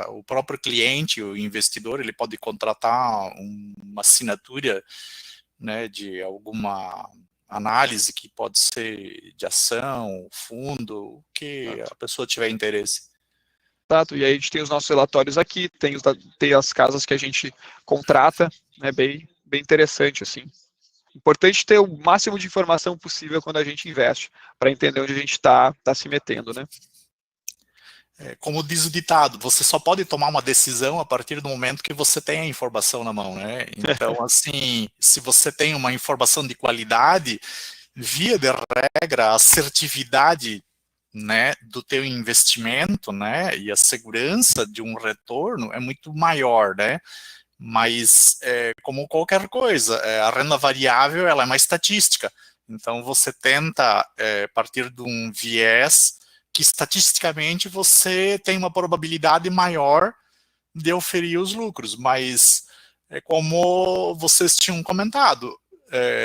o próprio cliente, o investidor, ele pode contratar uma assinatura, né, de alguma análise que pode ser de ação, fundo, o que a pessoa tiver interesse. Exato, e aí a gente tem os nossos relatórios aqui, tem as casas que a gente contrata, né, bem interessante, assim. Importante ter o máximo de informação possível quando a gente investe, para entender onde a gente está se metendo, né? Como diz o ditado, você só pode tomar uma decisão a partir do momento que você tem a informação na mão, né? Então, assim, se você tem uma informação de qualidade, via de regra, a assertividade, né, do teu investimento, né, e a segurança de um retorno é muito maior, né? Mas, como qualquer coisa, a renda variável ela é uma estatística. Então, você tenta partir de um viés que, estatisticamente, você tem uma probabilidade maior de oferir os lucros. Mas, como vocês tinham comentado,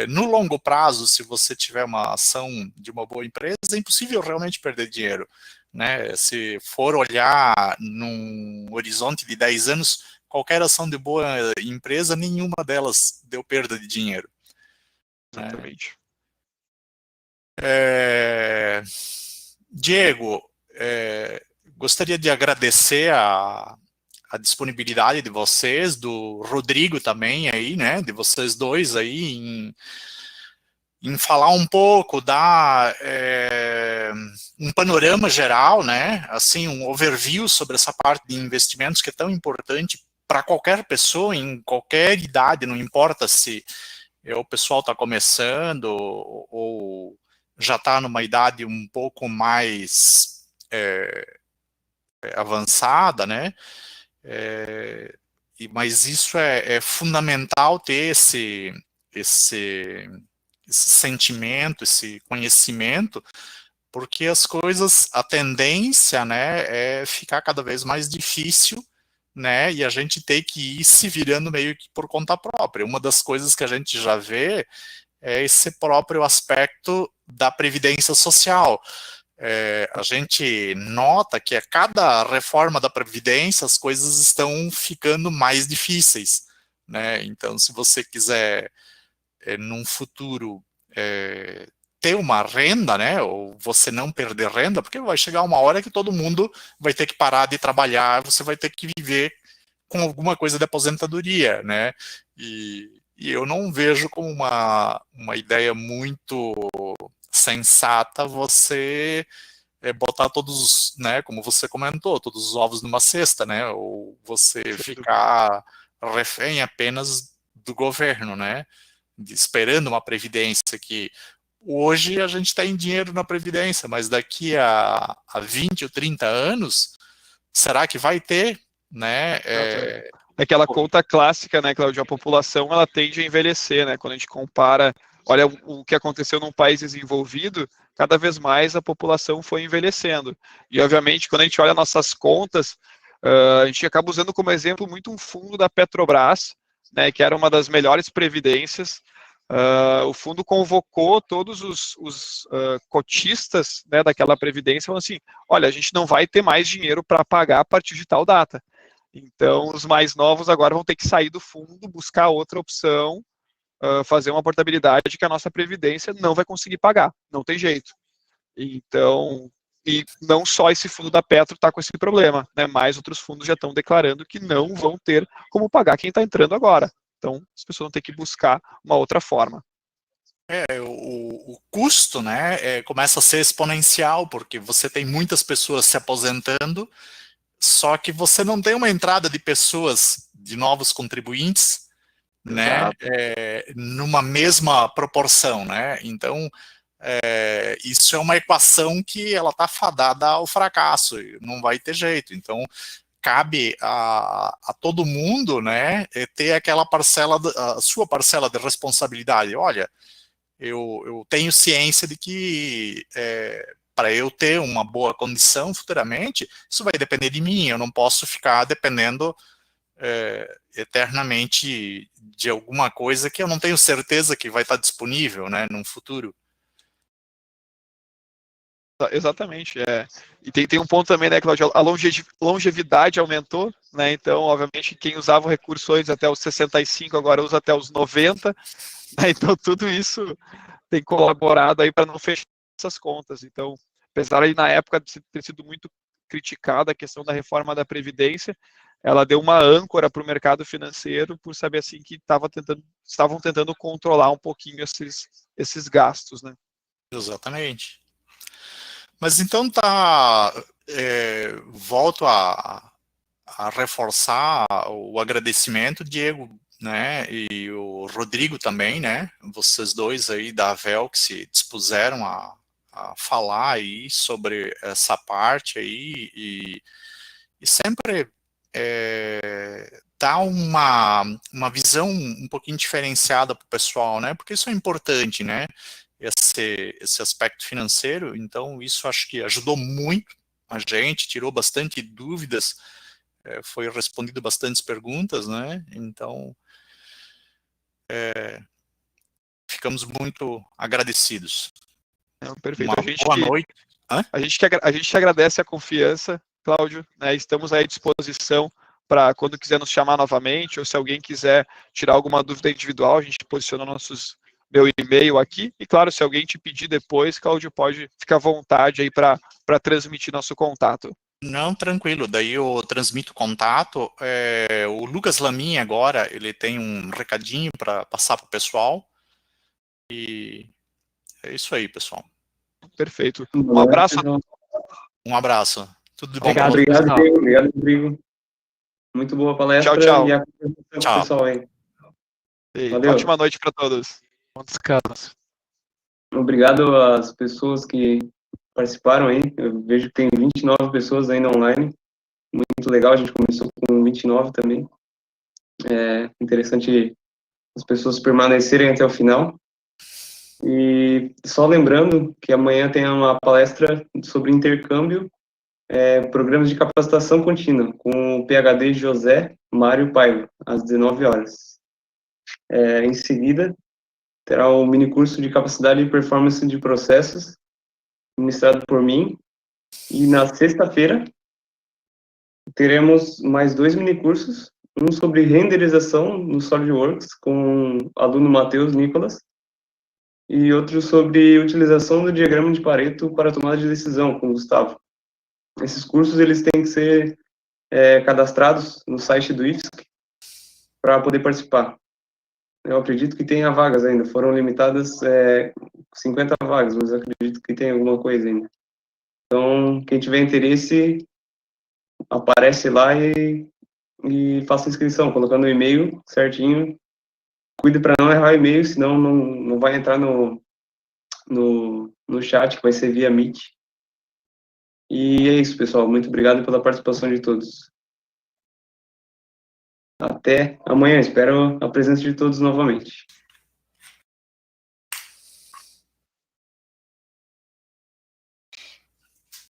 no longo prazo, se você tiver uma ação de uma boa empresa, é impossível realmente perder dinheiro, né? Se for olhar num horizonte de 10 anos, qualquer ação de boa empresa, nenhuma delas deu perda de dinheiro, né? Exatamente. Diego, gostaria de agradecer a disponibilidade de vocês, do Rodrigo também aí, né, de vocês dois aí, em falar um pouco, dar um panorama geral, né, assim, um overview sobre essa parte de investimentos que é tão importante para qualquer pessoa, em qualquer idade, não importa se o pessoal está começando ou já está numa idade um pouco mais avançada, né, mas isso é fundamental ter esse sentimento, esse conhecimento, porque as coisas, a tendência, né, é ficar cada vez mais difícil, né, e a gente tem que ir se virando meio que por conta própria. Uma das coisas que a gente já vê é esse próprio aspecto da previdência social. A gente nota que a cada reforma da Previdência as coisas estão ficando mais difíceis, né? Então, se você quiser, num futuro, ter uma renda, né, ou você não perder renda, porque vai chegar uma hora que todo mundo vai ter que parar de trabalhar, você vai ter que viver com alguma coisa de aposentadoria, né? E eu não vejo como uma ideia muito sensata você botar todos, né, como você comentou, todos os ovos numa cesta, né, ou você ficar refém apenas do governo, né, esperando uma previdência que hoje a gente tem dinheiro na previdência, mas daqui a 20 ou 30 anos, será que vai ter, né? Aquela conta clássica, né, Cláudio? A população ela tende a envelhecer, né? Quando a gente compara, olha o que aconteceu num país desenvolvido, cada vez mais a população foi envelhecendo. E, obviamente, quando a gente olha nossas contas, a gente acaba usando como exemplo muito um fundo da Petrobras, né, que era uma das melhores previdências. O fundo convocou todos os cotistas, né, daquela previdência, falando assim: olha, a gente não vai ter mais dinheiro para pagar a partir de tal data. Então, os mais novos agora vão ter que sair do fundo, buscar outra opção, fazer uma portabilidade que a nossa previdência não vai conseguir pagar, não tem jeito. Então, e não só esse fundo da Petro está com esse problema, né? Mais outros fundos já estão declarando que não vão ter como pagar quem está entrando agora. Então, as pessoas vão ter que buscar uma outra forma. O custo, né, começa a ser exponencial, porque você tem muitas pessoas se aposentando, só que você não tem uma entrada de pessoas, de novos contribuintes, né, numa mesma proporção, né? Então, isso é uma equação que ela está fadada ao fracasso, não vai ter jeito. Então, cabe a todo mundo, né, ter aquela parcela, a sua parcela de responsabilidade. Olha, eu tenho ciência de que para eu ter uma boa condição futuramente, isso vai depender de mim, eu não posso ficar dependendo eternamente de alguma coisa que eu não tenho certeza que vai estar disponível, né, num futuro. Exatamente. E tem um ponto também, né, Claudio? A longevidade aumentou, né? Então, obviamente, quem usava o recurso antes até os 65 agora usa até os 90, né? Então, tudo isso tem colaborado aí para não fechar essas contas. Então, apesar de na época de ter sido muito criticada a questão da reforma da Previdência, ela deu uma âncora para o mercado financeiro por saber assim que estavam tentando controlar um pouquinho esses gastos, né? Exatamente. Mas então tá, volto a reforçar o agradecimento, Diego, né, e o Rodrigo também, né, vocês dois aí da Avel que se dispuseram a falar aí sobre essa parte aí e sempre dar uma visão um pouquinho diferenciada para o pessoal, né? Porque isso é importante, né? Esse aspecto financeiro, então isso acho que ajudou muito a gente, tirou bastante dúvidas, foi respondido bastantes perguntas, né? Então, ficamos muito agradecidos. Perfeito. Uma boa noite. A gente que agradece a confiança, Cláudio, né? Estamos aí à disposição para quando quiser nos chamar novamente, ou se alguém quiser tirar alguma dúvida individual, a gente posiciona meu e-mail aqui, e claro, se alguém te pedir depois, Cláudio, pode ficar à vontade aí para transmitir nosso contato. Não, tranquilo, daí eu transmito o contato. O Lucas Lamin agora, ele tem um recadinho para passar para o pessoal, e é isso aí, pessoal. Perfeito. Um abraço. Um abraço. Tudo de bom. Obrigado, obrigado, Rodrigo. Muito boa palestra. Tchau. E a tchau. Pessoal aí. Valeu. Ótima noite para todos. Bom descanso. Obrigado às pessoas que participaram aí. Eu vejo que tem 29 pessoas ainda online. Muito legal, a gente começou com 29 também. É interessante as pessoas permanecerem até o final. E só lembrando que amanhã tem uma palestra sobre intercâmbio, programas de capacitação contínua, com o PhD José Mário Paiva, às 19 horas. Em seguida, terá o minicurso de capacidade e performance de processos, ministrado por mim. E na sexta-feira, teremos mais 2 minicursos, um sobre renderização no SolidWorks, com o aluno Matheus Nicolas, e outro sobre utilização do diagrama de Pareto para tomada de decisão, com o Gustavo. Esses cursos eles têm que ser cadastrados no site do IFSC para poder participar. Eu acredito que tenha vagas ainda, foram limitadas 50 vagas, mas eu acredito que tem alguma coisa ainda. Então, quem tiver interesse, aparece lá e faça inscrição, colocando o e-mail certinho. Cuide para não errar o e-mail, senão não vai entrar no chat, que vai ser via Meet. E é isso, pessoal. Muito obrigado pela participação de todos. Até amanhã. Espero a presença de todos novamente.